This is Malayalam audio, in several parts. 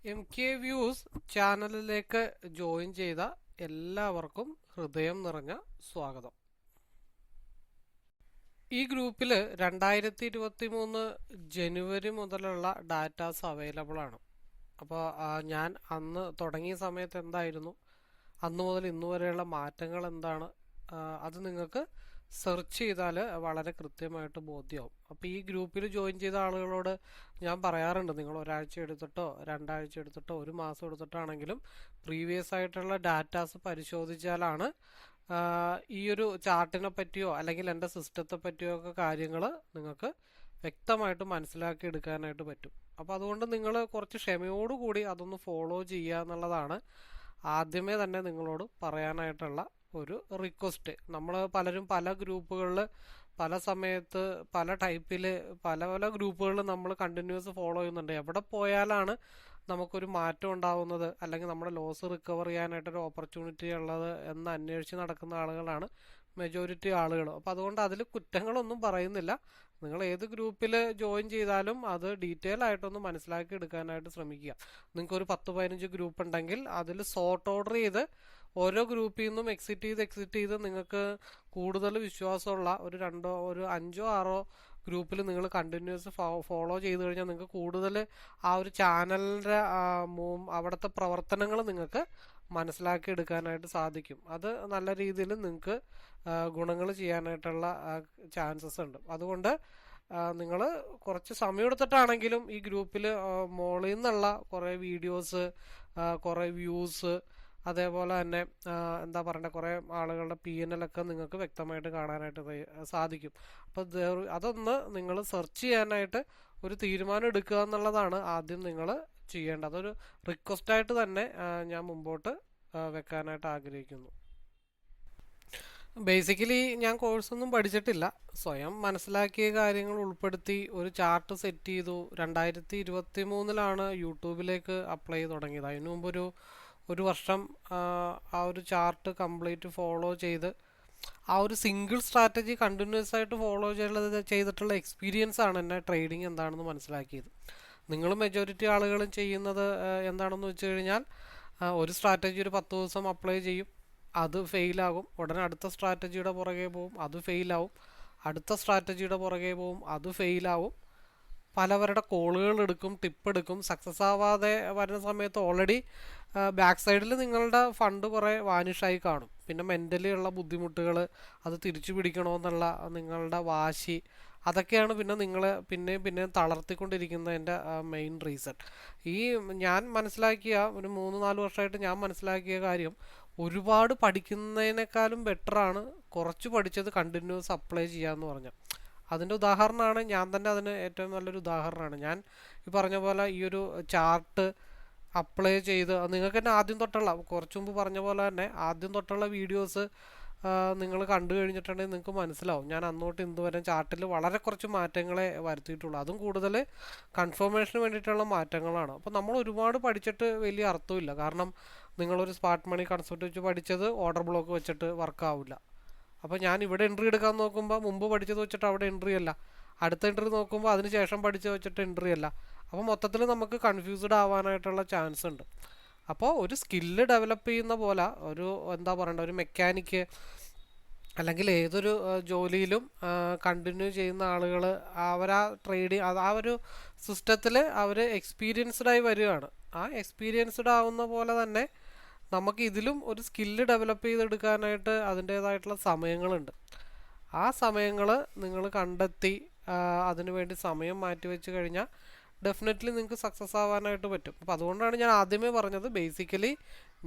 MK വ്യൂസ് ചാനലിലേക്ക് ജോയിൻ ചെയ്ത എല്ലാവർക്കും ഹൃദയം നിറഞ്ഞ സ്വാഗതം. ഈ ഗ്രൂപ്പിൽ 2023 ജനുവരി മുതലുള്ള ഡാറ്റാസ് അവൈലബിൾ ആണ്. അപ്പോൾ ഞാൻ അന്ന് തുടങ്ങിയ സമയത്ത് എന്തായിരുന്നു, അന്ന് മുതൽ ഇന്നു വരെയുള്ള മാറ്റങ്ങൾ എന്താണ്, അത് നിങ്ങൾക്ക് സെർച്ച് ചെയ്താൽ വളരെ കൃത്യമായിട്ട് ബോധ്യമാവും. അപ്പോൾ ഈ ഗ്രൂപ്പിൽ ജോയിൻ ചെയ്ത ആളുകളോട് ഞാൻ പറയാറുണ്ട്, നിങ്ങൾ ഒരാഴ്ച എടുത്തിട്ടോ 2 ആഴ്ച എടുത്തിട്ടോ 1 മാസം എടുത്തിട്ടാണെങ്കിലും പ്രീവിയസ് ആയിട്ടുള്ള ഡാറ്റാസ് പരിശോധിച്ചാലാണ് ഈ ഒരു ചാർട്ടിനെ പറ്റിയോ അല്ലെങ്കിൽ എൻ്റെ സിസ്റ്റത്തെ പറ്റിയോ ഒക്കെ കാര്യങ്ങൾ നിങ്ങൾക്ക് വ്യക്തമായിട്ട് മനസ്സിലാക്കി എടുക്കാനായിട്ട് പറ്റും. അപ്പോൾ അതുകൊണ്ട് നിങ്ങൾ കുറച്ച് ക്ഷമയോടുകൂടി അതൊന്ന് ഫോളോ ചെയ്യുക എന്നുള്ളതാണ് ആദ്യമേ തന്നെ നിങ്ങളോട് പറയാനായിട്ടുള്ള ഒരു റിക്വസ്റ്റ്. നമ്മൾ പലരും പല ഗ്രൂപ്പുകളിൽ പല സമയത്ത് പല ടൈപ്പിൽ പല പല ഗ്രൂപ്പുകളിൽ നമ്മൾ കണ്ടിന്യൂസ് ഫോളോ ചെയ്യുന്നുണ്ട്. എവിടെ പോയാലാണ് നമുക്കൊരു മാറ്റം ഉണ്ടാവുന്നത് അല്ലെങ്കിൽ നമ്മുടെ ലോസ് റിക്കവർ ചെയ്യാനായിട്ടൊരു ഓപ്പർച്യൂണിറ്റി ഉള്ളത് എന്ന് അന്വേഷിച്ച് നടക്കുന്ന ആളുകളാണ് മെജോറിറ്റി ആളുകൾ. അപ്പോൾ അതുകൊണ്ട് അതിൽ കുറ്റങ്ങളൊന്നും പറയുന്നില്ല. നിങ്ങൾ ഏത് ഗ്രൂപ്പിൽ ജോയിൻ ചെയ്താലും അത് ഡീറ്റെയിൽ ആയിട്ടൊന്ന് മനസ്സിലാക്കി എടുക്കാനായിട്ട് ശ്രമിക്കുക. നിങ്ങൾക്കൊരു 10-15 ഗ്രൂപ്പ് ഉണ്ടെങ്കിൽ അതിൽ സോർട്ട് ഓർഡർ ചെയ്ത് ഓരോ ഗ്രൂപ്പിൽ നിന്നും എക്സിറ്റ് ചെയ്ത് നിങ്ങൾക്ക് കൂടുതൽ വിശ്വാസമുള്ള ഒരു 5-6 ഗ്രൂപ്പിൽ നിങ്ങൾ കണ്ടിന്യൂസ് ഫോളോ ചെയ്ത് കഴിഞ്ഞാൽ നിങ്ങൾക്ക് കൂടുതൽ ആ ഒരു ചാനലിൻ്റെ അവിടുത്തെ പ്രവർത്തനങ്ങൾ നിങ്ങൾക്ക് മനസ്സിലാക്കി എടുക്കാനായിട്ട് സാധിക്കും. അത് നല്ല രീതിയിൽ നിങ്ങൾക്ക് ഗുണങ്ങൾ ചെയ്യാനായിട്ടുള്ള ചാൻസസ് ഉണ്ട്. അതുകൊണ്ട് നിങ്ങൾ കുറച്ച് സമയം എടുത്തിട്ടാണെങ്കിലും ഈ ഗ്രൂപ്പിൽ മോളിൽ നിന്നുള്ള കുറേ വീഡിയോസ്, കുറേ വ്യൂസ്, അതേപോലെ തന്നെ എന്താ പറയണ്ടേ, കുറേ ആളുകളുടെ PNL ഒക്കെ നിങ്ങൾക്ക് വ്യക്തമായിട്ട് കാണാനായിട്ട് സാധിക്കും. അപ്പോൾ അതൊന്ന് നിങ്ങൾ സെർച്ച് ചെയ്യാനായിട്ട് ഒരു തീരുമാനം എടുക്കുക എന്നുള്ളതാണ് ആദ്യം നിങ്ങൾ ചെയ്യേണ്ടത്. അതൊരു റിക്വസ്റ്റായിട്ട് തന്നെ ഞാൻ മുമ്പോട്ട് വെക്കാനായിട്ട് ആഗ്രഹിക്കുന്നു. ബേസിക്കലി ഞാൻ കോഴ്സൊന്നും പഠിച്ചിട്ടില്ല, സ്വയം മനസ്സിലാക്കിയ കാര്യങ്ങൾ ഉൾപ്പെടുത്തി ഒരു ചാർട്ട് സെറ്റ് ചെയ്തു. 2023 യൂട്യൂബിലേക്ക് അപ്ലൈ ചെയ്ത് തുടങ്ങിയത്. അതിനു മുമ്പ് ഒരു വർഷം ആ ഒരു ചാർട്ട് കംപ്ലീറ്റ് ഫോളോ ചെയ്ത് ആ ഒരു സിംഗിൾ സ്ട്രാറ്റജി കണ്ടിന്യൂസ് ആയിട്ട് ഫോളോ ചെയ്തിട്ടുള്ള എക്സ്പീരിയൻസ് ആണ് എന്നെ ട്രേഡിംഗ് എന്താണെന്ന് മനസ്സിലാക്കിയത്. നിങ്ങൾ മെജോറിറ്റി ആളുകളും ചെയ്യുന്നത് എന്താണെന്ന് വെച്ച് കഴിഞ്ഞാൽ ഒരു സ്ട്രാറ്റജി ഒരു 10 ദിവസം അപ്ലൈ ചെയ്യും, അത് ഫെയിലാകും. ഉടനെ അടുത്ത സ്ട്രാറ്റജിയുടെ പുറകെ പോവും, അത് ഫെയിലാവും. അടുത്ത സ്ട്രാറ്റജിയുടെ പുറകെ പോവും, അത് ഫെയിലാവും. പലവരുടെ കോളുകൾ എടുക്കും, ടിപ്പ് എടുക്കും, സക്സസ് ആവാതെ വരുന്ന സമയത്ത് ഓൾറെഡി ബാക്ക് സൈഡിൽ നിങ്ങളുടെ ഫണ്ട് കുറേ വാനിഷായി കാണും. പിന്നെ മെൻ്റലി ഉള്ള ബുദ്ധിമുട്ടുകൾ, അത് തിരിച്ചു പിടിക്കണമെന്നുള്ള നിങ്ങളുടെ വാശി, അതൊക്കെയാണ് പിന്നെ നിങ്ങളെ പിന്നെ തളർത്തിക്കൊണ്ടിരിക്കുന്നതിൻ്റെ മെയിൻ റീസൺ. ഞാൻ മനസ്സിലാക്കിയ ഒരു 3-4 വർഷമായിട്ട് ഞാൻ മനസ്സിലാക്കിയ കാര്യം, ഒരുപാട് പഠിക്കുന്നതിനേക്കാളും ബെറ്ററാണ് കുറച്ച് പഠിച്ചത് കണ്ടിന്യൂസ് അപ്ലൈ ചെയ്യാന്ന് പറഞ്ഞാൽ. അതിൻ്റെ ഉദാഹരണമാണ് ഞാൻ തന്നെ, അതിന് ഏറ്റവും നല്ലൊരു ഉദാഹരണമാണ് ഞാൻ ഈ പറഞ്ഞ പോലെ ഈ ഒരു ചാർട്ട് അപ്ലൈ ചെയ്ത് നിങ്ങൾക്ക് തന്നെ ആദ്യം തൊട്ടുള്ള, കുറച്ച് മുമ്പ് പറഞ്ഞ പോലെ തന്നെ ആദ്യം തൊട്ടുള്ള വീഡിയോസ് നിങ്ങൾ കണ്ടു കഴിഞ്ഞിട്ടുണ്ടെങ്കിൽ നിങ്ങൾക്ക് മനസ്സിലാവും ഞാൻ അന്നോട്ട് ഇന്നുവരെ ചാർട്ടിൽ വളരെ കുറച്ച് മാറ്റങ്ങളെ വരുത്തിയിട്ടുള്ളൂ. അതും കൂടുതൽ കൺഫർമേഷന് വേണ്ടിയിട്ടുള്ള മാറ്റങ്ങളാണ്. അപ്പോൾ നമ്മൾ ഒരുപാട് പഠിച്ചിട്ട് വലിയ അർത്ഥമില്ല. കാരണം നിങ്ങളൊരു സ്മാർട്ട് മണി കൺസെപ്റ്റ് വെച്ച് പഠിച്ചത് ഓർഡർ ബ്ലോക്ക് വെച്ചിട്ട് വർക്കാവില്ല. അപ്പോൾ ഞാൻ ഇവിടെ എൻട്രി എടുക്കാൻ നോക്കുമ്പോൾ മുമ്പ് പഠിച്ചത് വെച്ചിട്ട് അവിടെ എൻട്രി അല്ല, അടുത്ത എൻട്രി നോക്കുമ്പോൾ അതിന് ശേഷം പഠിച്ചത് വെച്ചിട്ട് എൻട്രി അല്ല. അപ്പോൾ മൊത്തത്തിൽ നമുക്ക് കൺഫ്യൂസ്ഡ് ആവാനായിട്ടുള്ള ചാൻസ് ഉണ്ട്. അപ്പോൾ ഒരു സ്കില്ല് ഡെവലപ്പ് ചെയ്യുന്ന പോലെ ഒരു എന്താ പറയണ്ട, ഒരു മെക്കാനിക്ക് അല്ലെങ്കിൽ ഏതൊരു ജോലിയിലും കണ്ടിന്യൂ ചെയ്യുന്ന ആളുകൾ അവരാ ആ ഒരു സിസ്റ്റത്തിൽ അവർ എക്സ്പീരിയൻസ്ഡായി വരികയാണ്. ആ എക്സ്പീരിയൻസ്ഡ് ആവുന്ന പോലെ തന്നെ നമുക്ക് ഇതിലും ഒരു സ്കില്ല് ഡെവലപ്പ് ചെയ്തെടുക്കാനായിട്ട് അതിൻ്റേതായിട്ടുള്ള സമയങ്ങളുണ്ട്. ആ സമയങ്ങൾ നിങ്ങൾ കണ്ടെത്തി അതിനു വേണ്ടി സമയം മാറ്റി വെച്ച് കഴിഞ്ഞാൽ ഡെഫിനറ്റ്ലി നിങ്ങൾക്ക് സക്സസ് ആവാനായിട്ട് പറ്റും. അപ്പോൾ അതുകൊണ്ടാണ് ഞാൻ ആദ്യമേ പറഞ്ഞത്, ബേസിക്കലി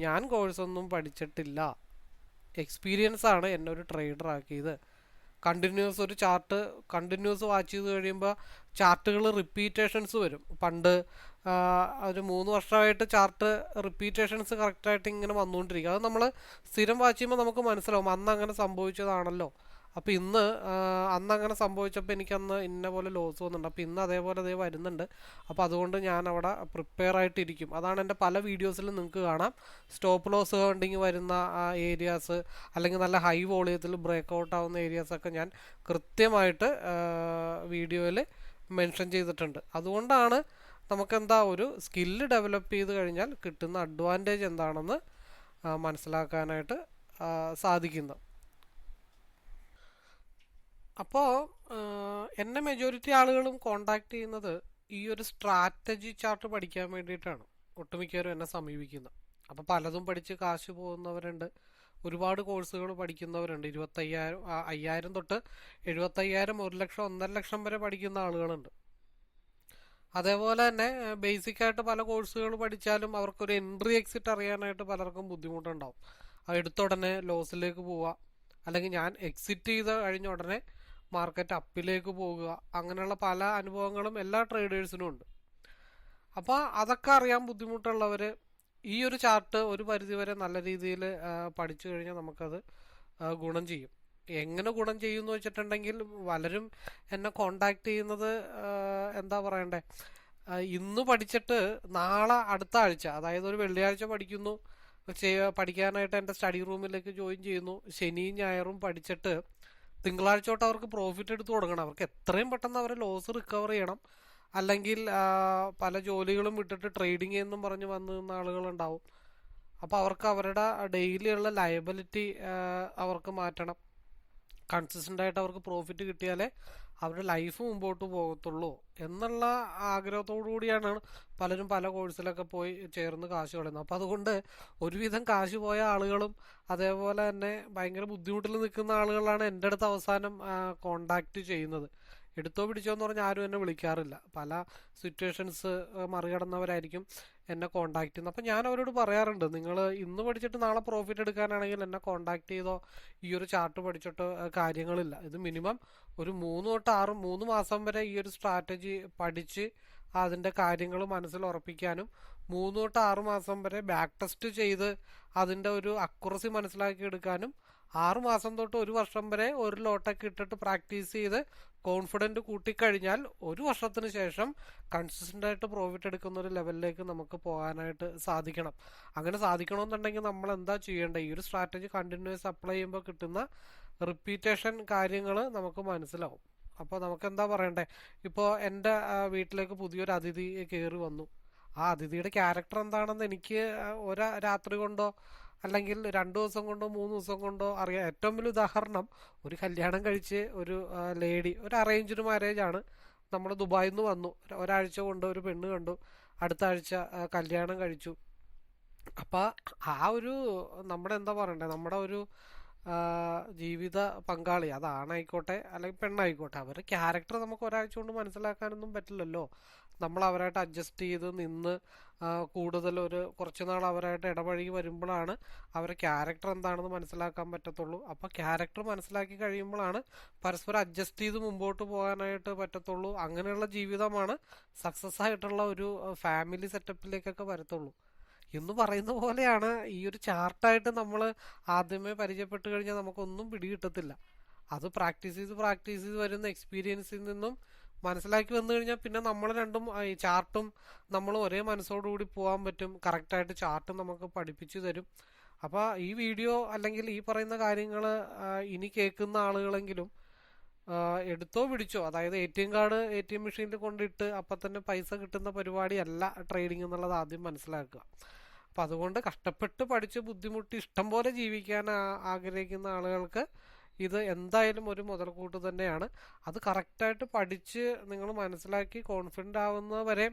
ഞാൻ കോഴ്സൊന്നും പഠിച്ചിട്ടില്ല, എക്സ്പീരിയൻസ് ആണ് എന്നെ ഒരു ട്രേഡർ ആക്കിയത്. കണ്ടിന്യൂസ് ഒരു ചാർട്ട് കണ്ടിന്യൂസ് വാച്ച് ചെയ്ത് കഴിയുമ്പോൾ ചാർട്ടുകൾ റിപ്പീറ്റേഷൻസ് വരും. പണ്ട് ഒരു 3 വർഷമായിട്ട് ചാർട്ട് റിപ്പീറ്റേഷൻസ് കറക്റ്റായിട്ട് ഇങ്ങനെ വന്നുകൊണ്ടിരിക്കും. അത് നമ്മൾ സ്ഥിരം വാച്ച് ചെയ്യുമ്പോൾ നമുക്ക് മനസ്സിലാവും അന്ന് അങ്ങനെ സംഭവിച്ചതാണല്ലോ. അപ്പോൾ അന്ന് അങ്ങനെ സംഭവിച്ചപ്പോൾ എനിക്കന്ന് ഇന്ന പോലെ ലോസ് വന്നിട്ടുണ്ട്, അപ്പോൾ ഇന്ന് അതേ വരുന്നുണ്ട്. അപ്പോൾ അതുകൊണ്ട് ഞാൻ അവിടെ പ്രിപ്പയർ ആയിട്ടിരിക്കും. അതാണ് എൻ്റെ പല വീഡിയോസിലും നിങ്ങൾക്ക് കാണാം. സ്റ്റോപ്പ് ലോസ് കണ്ടിങ് വരുന്ന ഏരിയാസ് അല്ലെങ്കിൽ നല്ല ഹൈ വോളിയത്തിൽ ബ്രേക്ക് ഔട്ട് ആവുന്ന ഏരിയാസൊക്കെ ഞാൻ കൃത്യമായിട്ട് വീഡിയോയിൽ മെൻഷൻ ചെയ്തിട്ടുണ്ട്. അതുകൊണ്ടാണ് നമുക്കെന്താ ഒരു സ്കില്ല് ഡെവലപ്പ് ചെയ്ത് കഴിഞ്ഞാൽ കിട്ടുന്ന അഡ്വാൻറ്റേജ് എന്താണെന്ന് മനസ്സിലാക്കാനായിട്ട് സാധിക്കുന്നത്. അപ്പോൾ എന്നെ മെജോറിറ്റി ആളുകളും കോണ്ടാക്ട് ചെയ്യുന്നത് ഈ ഒരു സ്ട്രാറ്റജി ചാർട്ട് പഠിക്കാൻ വേണ്ടിയിട്ടാണ് ഒട്ടുമിക്കവരും എന്നെ സമീപിക്കുന്നത്. അപ്പോൾ പലതും പഠിച്ച് കാശ് പോകുന്നവരുണ്ട്, ഒരുപാട് കോഴ്സുകൾ പഠിക്കുന്നവരുണ്ട്. 50,000 തൊട്ട് 75,000, 1,00,000, 1,50,000 വരെ പഠിക്കുന്ന ആളുകളുണ്ട്. അതേപോലെ തന്നെ ബേസിക് ആയിട്ട് പല കോഴ്സുകൾ പഠിച്ചാലും അവർക്കൊരു എൻട്രി എക്സിറ്റ് അറിയാനായിട്ട് പലർക്കും ബുദ്ധിമുട്ടുണ്ടാവും. അത് എടുത്ത ഉടനെ ലോസിലേക്ക് പോവുക, അല്ലെങ്കിൽ ഞാൻ എക്സിറ്റ് ചെയ്ത് കഴിഞ്ഞ ഉടനെ മാർക്കറ്റ് അപ്പിലേക്ക് പോകുക, അങ്ങനെയുള്ള പല അനുഭവങ്ങളും എല്ലാ ട്രേഡേഴ്സിനും ഉണ്ട്. അപ്പോൾ അതൊക്കെ അറിയാൻ ബുദ്ധിമുട്ടുള്ളവർ ഈ ഒരു ചാർട്ട് ഒരു പരിധിവരെ നല്ല രീതിയിൽ പഠിച്ചു കഴിഞ്ഞാൽ നമുക്കത് ഗുണം ചെയ്യും. എങ്ങനെ ഗുണം ചെയ്യും എന്ന് വെച്ചിട്ടുണ്ടെങ്കിൽ പലരും എന്നെ കോണ്ടാക്ട് ചെയ്യുന്നത് എന്താ പറയണ്ടേ, ഇന്ന് പഠിച്ചിട്ട് നാളെ അടുത്ത ആഴ്ച, അതായത് ഒരു വെള്ളിയാഴ്ച പഠിക്കുന്നു, പഠിക്കാനായിട്ട് എൻ്റെ സ്റ്റഡി റൂമിലേക്ക് ജോയിൻ ചെയ്യുന്നു. ശനിയും ഞായറും പഠിച്ചിട്ട് തിങ്കളാഴ്ച തൊട്ട് അവർക്ക് പ്രോഫിറ്റ് എടുത്ത് തുടങ്ങണം. അവർക്ക് എത്രയും പെട്ടെന്ന് അവരെ ലോസ് റിക്കവർ ചെയ്യണം. അല്ലെങ്കിൽ പല ജോലികളും വിട്ടിട്ട് ട്രേഡിംഗ് എന്നും പറഞ്ഞ് വന്നു നിന്ന ആളുകളുണ്ടാവും. അപ്പോൾ അവർക്ക് അവരുടെ ഡെയിലിയുള്ള ലയബിലിറ്റി അവർക്ക് മാറ്റണം. കൺസിസ്റ്റൻ്റ് ആയിട്ട് അവർക്ക് പ്രോഫിറ്റ് കിട്ടിയാലേ അവരുടെ ലൈഫ് മുമ്പോട്ട് പോകത്തുള്ളൂ എന്നുള്ള ആഗ്രഹത്തോടു കൂടിയാണ് പലരും പല കോഴ്സിലൊക്കെ പോയി ചേർന്ന് കാശ് കളയുന്നത്. അപ്പോൾ അതുകൊണ്ട് ഒരുവിധം കാശ് പോയ ആളുകളും അതേപോലെ തന്നെ ഭയങ്കര ബുദ്ധിമുട്ടിൽ നിൽക്കുന്ന ആളുകളാണ് എൻ്റെ അടുത്ത് അവസാനം കോണ്ടാക്ട് ചെയ്യുന്നത്. എടുത്തോ പിടിച്ചോ എന്ന് പറഞ്ഞാൽ ആരും എന്നെ വിളിക്കാറില്ല. പല സിറ്റുവേഷൻസ് മറികടന്നവരായിരിക്കും എന്നെ കോണ്ടാക്ട് ചെയ്യുന്നത്. അപ്പം ഞാൻ അവരോട് പറയാറുണ്ട്, നിങ്ങൾ ഇന്ന് പഠിച്ചിട്ട് നാളെ പ്രോഫിറ്റ് എടുക്കാനാണെങ്കിൽ എന്നെ കോണ്ടാക്ട് ചെയ്തോ, ഈ ഒരു ചാർട്ട് പഠിച്ചിട്ടോ കാര്യങ്ങളില്ല. ഇത് മിനിമം ഒരു 3 മാസം വരെ ഈ ഒരു സ്ട്രാറ്റജി പഠിച്ച് അതിൻ്റെ കാര്യങ്ങൾ മനസ്സിൽ ഉറപ്പിക്കാനും 3 മാസം വരെ ബാക്ക് ടെസ്റ്റ് ചെയ്ത് അതിൻ്റെ ഒരു അക്യുറസി മനസ്സിലാക്കി എടുക്കാനും 6 മാസം തൊട്ട് 1 വർഷം വരെ ഒരു ലോട്ടൊക്കെ ഇട്ടിട്ട് പ്രാക്ടീസ് ചെയ്ത് കോൺഫിഡൻറ്റ് കൂട്ടിക്കഴിഞ്ഞാൽ 1 വർഷത്തിന് ശേഷം കൺസിസ്റ്റൻ്റ് ആയിട്ട് പ്രോഫിറ്റ് എടുക്കുന്ന ഒരു ലെവലിലേക്ക് നമുക്ക് പോകാനായിട്ട് സാധിക്കണം. അങ്ങനെ സാധിക്കണമെന്നുണ്ടെങ്കിൽ നമ്മൾ എന്താ ചെയ്യേണ്ടത്, ഈ ഒരു സ്ട്രാറ്റജി കണ്ടിന്യൂസ് അപ്ലൈ ചെയ്യുമ്പോൾ കിട്ടുന്ന റിപ്പീറ്റേഷൻ കാര്യങ്ങൾ നമുക്ക് മനസ്സിലാവും. അപ്പോൾ നമുക്ക് എന്താ പറയണ്ടേ, ഇപ്പോൾ എൻ്റെ വീട്ടിലേക്ക് പുതിയൊരു അതിഥി കയറി വന്നു. ആ അതിഥിയുടെ ക്യാരക്ടർ എന്താണെന്ന് എനിക്ക് ഒരു രാത്രി കൊണ്ടോ അല്ലെങ്കിൽ 2 ദിവസം കൊണ്ടോ 3 ദിവസം കൊണ്ടോ അറിയാം. ഏറ്റവും വലിയ ഉദാഹരണം, ഒരു കല്യാണം കഴിച്ച് ഒരു ലേഡി, ഒരു അറേഞ്ച്ഡ് മാരേജ് ആണ്, നമ്മൾ ദുബായിൽ നിന്ന് വന്നു, ഒരാഴ്ച കൊണ്ട് ഒരു പെണ്ണ് കണ്ടു, അടുത്ത ആഴ്ച കല്യാണം കഴിച്ചു. അപ്പം ആ ഒരു നമ്മുടെ എന്താ പറയണ്ടേ, നമ്മുടെ ഒരു ജീവിത പങ്കാളി, അത് ആണായിക്കോട്ടെ അല്ലെങ്കിൽ പെണ്ണായിക്കോട്ടെ, അവരുടെ ക്യാരക്ടർ നമുക്ക് ഒരാഴ്ച കൊണ്ട് മനസ്സിലാക്കാനൊന്നും പറ്റില്ലല്ലോ. നമ്മൾ അവരായിട്ട് അഡ്ജസ്റ്റ് ചെയ്ത് നിന്ന് കൂടുതൽ ഒരു കുറച്ച് നാൾ അവരായിട്ട് ഇടപഴകി വരുമ്പോഴാണ് അവരുടെ ക്യാരക്ടർ എന്താണെന്ന് മനസ്സിലാക്കാൻ പറ്റത്തുള്ളൂ. അപ്പോൾ ക്യാരക്ടർ മനസ്സിലാക്കി കഴിയുമ്പോഴാണ് പരസ്പരം അഡ്ജസ്റ്റ് ചെയ്ത് മുമ്പോട്ട് പോകാനായിട്ട് പറ്റത്തുള്ളൂ. അങ്ങനെയുള്ള ജീവിതമാണ് സക്സസ് ആയിട്ടുള്ള ഒരു ഫാമിലി സെറ്റപ്പിലേക്കൊക്കെ വരത്തുള്ളൂ. എന്ന് പറയുന്ന പോലെയാണ് ഈ ഒരു ചാർട്ടായിട്ട് നമ്മൾ ആദ്യമേ പരിചയപ്പെട്ട് കഴിഞ്ഞാൽ നമുക്കൊന്നും പിടികിട്ടത്തില്ല. അത് പ്രാക്ടീസ് ചെയ്ത് വരുന്ന എക്സ്പീരിയൻസിൽ നിന്നും മനസ്സിലാക്കി വന്നു കഴിഞ്ഞാൽ പിന്നെ നമ്മൾ രണ്ടും ഈ ചാർട്ടും നമ്മൾ ഒരേ മനസ്സോടുകൂടി പോകാൻ പറ്റും. കറക്റ്റായിട്ട് ചാർട്ട് നമുക്ക് പഠിപ്പിച്ചു തരും. അപ്പോൾ ഈ വീഡിയോ അല്ലെങ്കിൽ ഈ പറയുന്ന കാര്യങ്ങൾ ഇനി കേൾക്കുന്ന ആളുകളെങ്കിലും എടുത്തോ പിടിച്ചോ, അതായത് കാർഡ് മെഷീനിൽ കൊണ്ടിട്ട് അപ്പം തന്നെ പൈസ കിട്ടുന്ന പരിപാടിയല്ല ട്രേഡിംഗ് എന്നുള്ളത് ആദ്യം മനസ്സിലാക്കുക. അപ്പം അതുകൊണ്ട് കഷ്ടപ്പെട്ട് പഠിച്ച് ബുദ്ധിമുട്ടി ഇഷ്ടം പോലെ ജീവിക്കാൻ ആഗ്രഹിക്കുന്ന ആളുകൾക്ക് ഇത് എന്തായാലും ഒരു മുതൽക്കൂട്ട് തന്നെയാണ്. അത് കറക്റ്റായിട്ട് പഠിച്ച് നിങ്ങൾ മനസ്സിലാക്കി കോൺഫിഡൻ്റ് ആവുന്നവരെ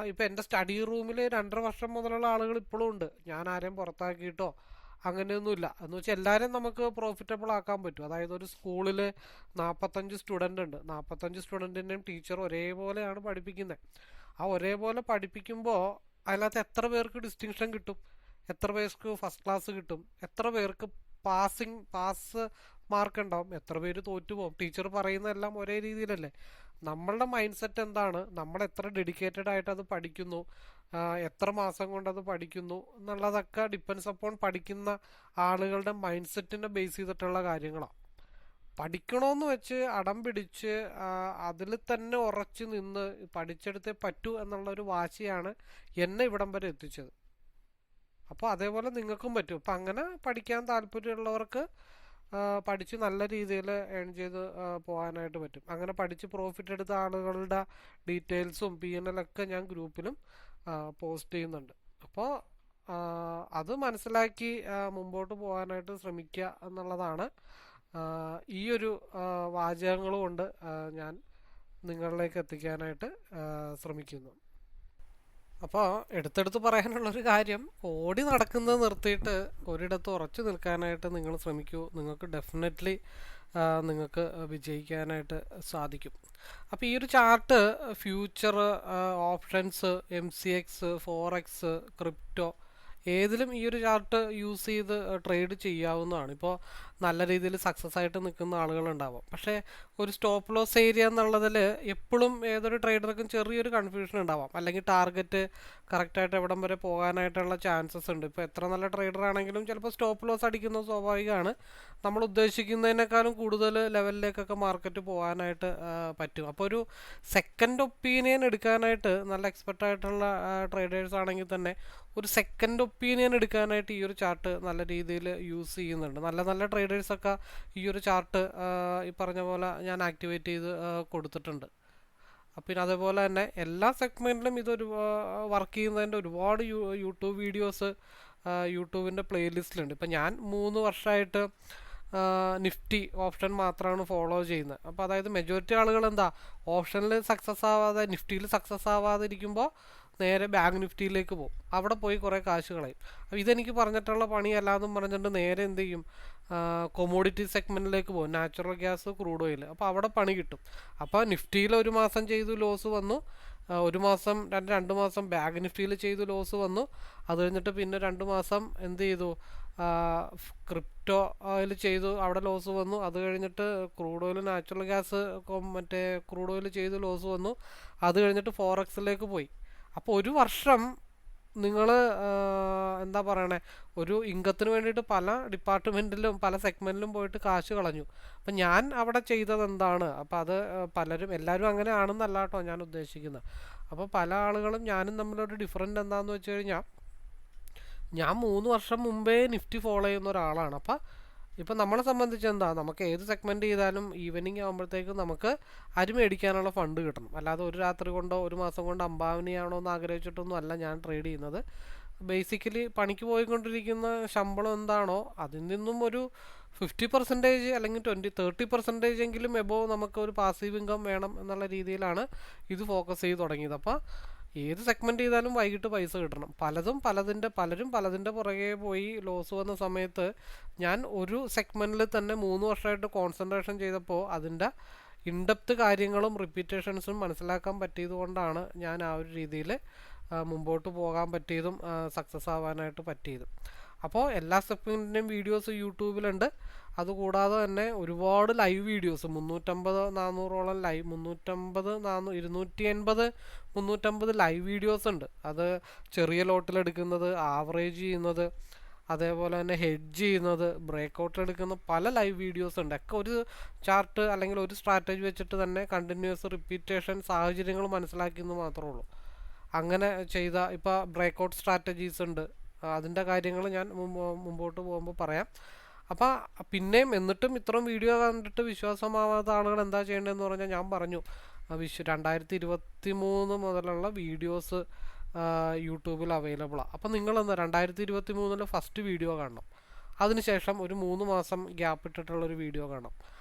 ഇപ്പം എൻ്റെ സ്റ്റഡി റൂമിൽ 2.5 വർഷം മുതലുള്ള ആളുകൾ ഇപ്പോഴും ഉണ്ട്. ഞാൻ ആരെയും പുറത്താക്കിയിട്ടോ അങ്ങനെയൊന്നുമില്ല. എന്ന് വെച്ചാൽ എല്ലാവരും നമുക്ക് പ്രോഫിറ്റബിൾ ആക്കാൻ പറ്റും. അതായത് ഒരു സ്കൂളിൽ 45 സ്റ്റുഡൻ്റ് ഉണ്ട്, 45 സ്റ്റുഡൻറ്റിൻ്റെയും ടീച്ചർ ഒരേപോലെയാണ് പഠിപ്പിക്കുന്നത്. ആ ഒരേപോലെ പഠിപ്പിക്കുമ്പോൾ അതിനകത്ത് എത്ര പേർക്ക് ഡിസ്റ്റിങ്ഷൻ കിട്ടും, എത്ര പേർക്ക് ഫസ്റ്റ് ക്ലാസ് കിട്ടും, എത്ര പേർക്ക് പാസ് മാർക്ക് ഉണ്ടാവും, എത്ര പേര് തോറ്റുപോകും. ടീച്ചർ പറയുന്നതെല്ലാം ഒരേ രീതിയിലല്ലേ. നമ്മളുടെ മൈൻഡ് സെറ്റ് എന്താണ്, നമ്മൾ എത്ര ഡെഡിക്കേറ്റഡ് ആയിട്ട് അത് പഠിക്കുന്നു, എത്ര മാസം കൊണ്ട് അത് പഠിക്കുന്നു എന്നുള്ളതൊക്കെ ഡിപ്പെൻസ് അപ്പോൺ പഠിക്കുന്ന ആളുകളുടെ മൈൻഡ് സെറ്റിനെ ബേസ് ചെയ്തിട്ടുള്ള കാര്യങ്ങളാണ്. പഠിക്കണമെന്ന് വെച്ച് അടം പിടിച്ച് അതിൽ തന്നെ ഉറച്ചു നിന്ന് പഠിച്ചെടുത്തേ പറ്റൂ എന്നുള്ളൊരു വാശിയാണ് എന്നെ ഇവിടം വരെ എത്തിച്ചത്. അപ്പോൾ അതേപോലെ നിങ്ങൾക്കും പറ്റും. അപ്പം അങ്ങനെ പഠിക്കാൻ താല്പര്യമുള്ളവർക്ക് പഠിച്ച് നല്ല രീതിയിൽ ഏൺ ചെയ്ത് പോകാനായിട്ട് പറ്റും. അങ്ങനെ പഠിച്ച് പ്രോഫിറ്റ് എടുത്ത ആളുകളുടെ ഡീറ്റെയിൽസും PNL ഒക്കെ ഞാൻ ഗ്രൂപ്പിലും പോസ്റ്റ് ചെയ്യുന്നുണ്ട്. അപ്പോൾ അത് മനസ്സിലാക്കി മുമ്പോട്ട് പോകാനായിട്ട് ശ്രമിക്കുക എന്നുള്ളതാണ് ഈ ഒരു വാചകങ്ങൾ കൊണ്ട് ഞാൻ നിങ്ങളിലേക്ക് എത്തിക്കാനായിട്ട് ശ്രമിക്കുന്നു. അപ്പോൾ എടുത്തെടുത്ത് പറയാനുള്ളൊരു കാര്യം, ഓടി നടക്കുന്നത് നിർത്തിയിട്ട് ഒരിടത്ത് ഉറച്ചു നിൽക്കാനായിട്ട് നിങ്ങൾ ശ്രമിക്കൂ. നിങ്ങൾക്ക് ഡെഫിനറ്റ്ലി നിങ്ങൾക്ക് വിജയിക്കാനായിട്ട് സാധിക്കും. അപ്പോൾ ഈ ഒരു chart future, options, MCX, forex, crypto ഏതിലും ഈ ഒരു ചാർട്ട് യൂസ് ചെയ്ത് ട്രേഡ് ചെയ്യാവുന്നതാണ്. ഇപ്പോൾ നല്ല രീതിയിൽ സക്സസ് ആയിട്ട് നിൽക്കുന്ന ആളുകളുണ്ടാവാം. പക്ഷേ ഒരു സ്റ്റോപ്പ് ലോസ് ഏരിയ എന്നുള്ളതിൽ എപ്പോഴും ഏതൊരു ട്രേഡർക്കും ചെറിയൊരു കൺഫ്യൂഷൻ ഉണ്ടാവാം. അല്ലെങ്കിൽ ടാർഗറ്റ് കറക്റ്റായിട്ട് എവിടം വരെ പോകാനായിട്ടുള്ള ചാൻസസ് ഉണ്ട്. ഇപ്പോൾ എത്ര നല്ല ട്രേഡർ ആണെങ്കിലും ചിലപ്പോൾ സ്റ്റോപ്പ് ലോസ് അടിക്കുന്നത് സ്വാഭാവികമാണ്. നമ്മൾ ഉദ്ദേശിക്കുന്നതിനേക്കാളും കൂടുതൽ ലെവലിലേക്കൊക്കെ മാർക്കറ്റ് പോകാനായിട്ട് പറ്റും. അപ്പോൾ ഒരു സെക്കൻഡ് ഒപ്പീനിയൻ എടുക്കാനായിട്ട് നല്ല എക്സ്പെർട്ട് ആയിട്ടുള്ള ട്രേഡേഴ്സ് ആണെങ്കിൽ തന്നെ ഒരു സെക്കൻഡ് ഒപ്പീനിയൻ എടുക്കാനായിട്ട് ഈ ഒരു ചാർട്ട് നല്ല രീതിയിൽ യൂസ് ചെയ്യുന്നുണ്ട്. നല്ല നല്ല ട്രേഡേഴ്സൊക്കെ ഈ ഒരു ചാർട്ട് ഈ പറഞ്ഞ പോലെ ഞാൻ ആക്ടിവേറ്റ് ചെയ്ത് കൊടുത്തിട്ടുണ്ട്. പിന്നെ അതേപോലെ തന്നെ എല്ലാ സെഗ്മെൻറ്റിലും ഇതൊരു വർക്ക് ചെയ്യുന്നതിൻ്റെ ഒരുപാട് യൂട്യൂബ് വീഡിയോസ് യൂട്യൂബിൻ്റെ പ്ലേലിസ്റ്റിലുണ്ട്. ഇപ്പം ഞാൻ 3 വർഷമായിട്ട് നിഫ്റ്റി ഓപ്ഷൻ മാത്രമാണ് ഫോളോ ചെയ്യുന്നത്. അപ്പോൾ അതായത് മെജോറിറ്റി ആളുകൾ എന്താ ഓപ്ഷനിൽ സക്സസ് ആവാതെ നിഫ്റ്റിയിൽ സക്സസ് ആവാതെ ഇരിക്കുമ്പോൾ നേരെ ബാങ്ക് നിഫ്റ്റിയിലേക്ക് പോകും. അവിടെ പോയി കുറേ കാശ് കളയും. അപ്പോൾ ഇതെനിക്ക് പറഞ്ഞിട്ടുള്ള പണിയല്ലാന്നും പറഞ്ഞിട്ട് നേരെ എന്ത് ചെയ്യും, കൊമോഡിറ്റി സെഗ്മെൻറ്റിലേക്ക് പോകും. Natural gas, crude oil. അപ്പോൾ അവിടെ പണി കിട്ടും. അപ്പോൾ നിഫ്റ്റിയിൽ ഒരു മാസം ചെയ്തു ലോസ് വന്നു, ഒരു മാസം 2 മാസം ബാങ്ക് നിഫ്റ്റിയിൽ ചെയ്തു ലോസ് വന്നു. അത് കഴിഞ്ഞിട്ട് പിന്നെ 2 മാസം എന്ത് ചെയ്തു, ക്രിപ്റ്റോ ഓയിൽ ചെയ്തു, അവിടെ ലോസ് വന്നു. അത് കഴിഞ്ഞിട്ട് ക്രൂഡ് ഓയിൽ, നാച്ചുറൽ ഗ്യാസ്, മറ്റേ ക്രൂഡ് ഓയിൽ ചെയ്തു ലോസ് വന്നു. അത് കഴിഞ്ഞിട്ട് ഫോറക്സിലേക്ക് പോയി. അപ്പോൾ ഒരു വർഷം നിങ്ങൾ എന്താ പറയണേ, ഒരു ഇൻകത്തിന് വേണ്ടിയിട്ട് പല ഡിപ്പാർട്ട്മെൻറ്റിലും പല സെഗ്മെൻറ്റിലും പോയിട്ട് കാശ് കളഞ്ഞു. അപ്പം ഞാൻ അവിടെ ചെയ്തത് എന്താണ്, അപ്പോൾ അത് എല്ലാവരും അങ്ങനെ ആണെന്നല്ല കേട്ടോ ഞാൻ ഉദ്ദേശിക്കുന്നത്. അപ്പോൾ പല ആളുകളും ഞാനും തമ്മിലൊരു ഡിഫറൻറ്റ് എന്താണെന്ന് വെച്ച് കഴിഞ്ഞാൽ, ഞാൻ 3 വർഷം മുമ്പേ നിഫ്റ്റി ഫോളോ ചെയ്യുന്ന ഒരാളാണ്. അപ്പം ഇപ്പം നമ്മളെ സംബന്ധിച്ച് എന്താ, നമുക്ക് ഏത് സെഗ്മെൻറ്റ് ചെയ്താലും ഈവനിങ് ആകുമ്പോഴത്തേക്കും നമുക്ക് അരി മേടിക്കാനുള്ള ഫണ്ട് കിട്ടണം. അല്ലാതെ ഒരു രാത്രി കൊണ്ടോ ഒരു മാസം കൊണ്ടോ അംബാനിയാണോ എന്ന് ആഗ്രഹിച്ചിട്ടൊന്നും അല്ല ഞാൻ ട്രേഡ് ചെയ്യുന്നത്. ബേസിക്കലി പണിക്ക് പോയിക്കൊണ്ടിരിക്കുന്ന ശമ്പളം എന്താണോ അതിൽ നിന്നും ഒരു 50% അല്ലെങ്കിൽ 30% എങ്കിലും എബോവ് നമുക്ക് ഒരു പാസീവ് ഇൻകം വേണം എന്നുള്ള രീതിയിലാണ് ഇത് ഫോക്കസ് ചെയ്ത് തുടങ്ങിയത്. അപ്പോൾ ഏത് സെഗ്മെൻറ്റ് ചെയ്താലും വൈകിട്ട് പൈസ കിട്ടണം. പലരും പലതിൻ്റെ പുറകെ പോയി ലോസ് വന്ന സമയത്ത് ഞാൻ ഒരു സെഗ്മെൻറ്റിൽ തന്നെ 3 വർഷമായിട്ട് കോൺസെൻട്രേഷൻ ചെയ്തപ്പോൾ അതിൻ്റെ ഇൻഡെപ്ത് കാര്യങ്ങളും റിപ്പീറ്റേഷൻസും മനസ്സിലാക്കാൻ പറ്റിയത് കൊണ്ടാണ് ഞാൻ ആ ഒരു രീതിയിൽ മുമ്പോട്ട് പോകാൻ പറ്റിയതും സക്സസ് ആവാനായിട്ട് പറ്റിയതും. അപ്പോൾ എല്ലാ സെഗ്മെൻറ്റിൻ്റെയും വീഡിയോസ് യൂട്യൂബിലുണ്ട്. അതുകൂടാതെ തന്നെ ഒരുപാട് ലൈവ് വീഡിയോസ് 350-400ഓളം ലൈവ് 250 ലൈവ് വീഡിയോസ് ഉണ്ട്. അത് ചെറിയ ലോട്ടിലെടുക്കുന്നത്, ആവറേജ് ചെയ്യുന്നത്, അതേപോലെ തന്നെ ഹെഡ്ജ് ചെയ്യുന്നത്, ബ്രേക്കൗട്ട് എടുക്കുന്ന പല ലൈവ് വീഡിയോസ് ഉണ്ട്. ഒക്കെ ഒരു ചാർട്ട് അല്ലെങ്കിൽ ഒരു സ്ട്രാറ്റജി വെച്ചിട്ട് തന്നെ കണ്ടിന്യൂസ് റിപ്പീറ്റേഷൻ സാഹചര്യങ്ങൾ മനസ്സിലാക്കിയെന്ന് മാത്രമേ ഉള്ളൂ. അങ്ങനെ ചെയ്ത ഇപ്പോൾ ബ്രേക്കൗട്ട് സ്ട്രാറ്റജീസ് ഉണ്ട്. അതിൻ്റെ കാര്യങ്ങൾ ഞാൻ മുമ്പോട്ട് പോകുമ്പോൾ പറയാം. അപ്പോൾ പിന്നെയും എന്നിട്ടും ഇത്രയും വീഡിയോ കണ്ടിട്ട് വിശ്വാസമാവാത്ത ആളുകൾ എന്താ ചെയ്യേണ്ടതെന്ന് പറഞ്ഞാൽ, ഞാൻ പറഞ്ഞു 2023 മുതലുള്ള വീഡിയോസ് യൂട്യൂബിൽ അവൈലബിളാണ്. അപ്പോൾ നിങ്ങളെന്താ 2023 ഫസ്റ്റ് വീഡിയോ കാണണം. അതിനുശേഷം ഒരു 3 മാസം ഗ്യാപ്പ് ഇട്ടിട്ടുള്ളൊരു വീഡിയോ കാണാം.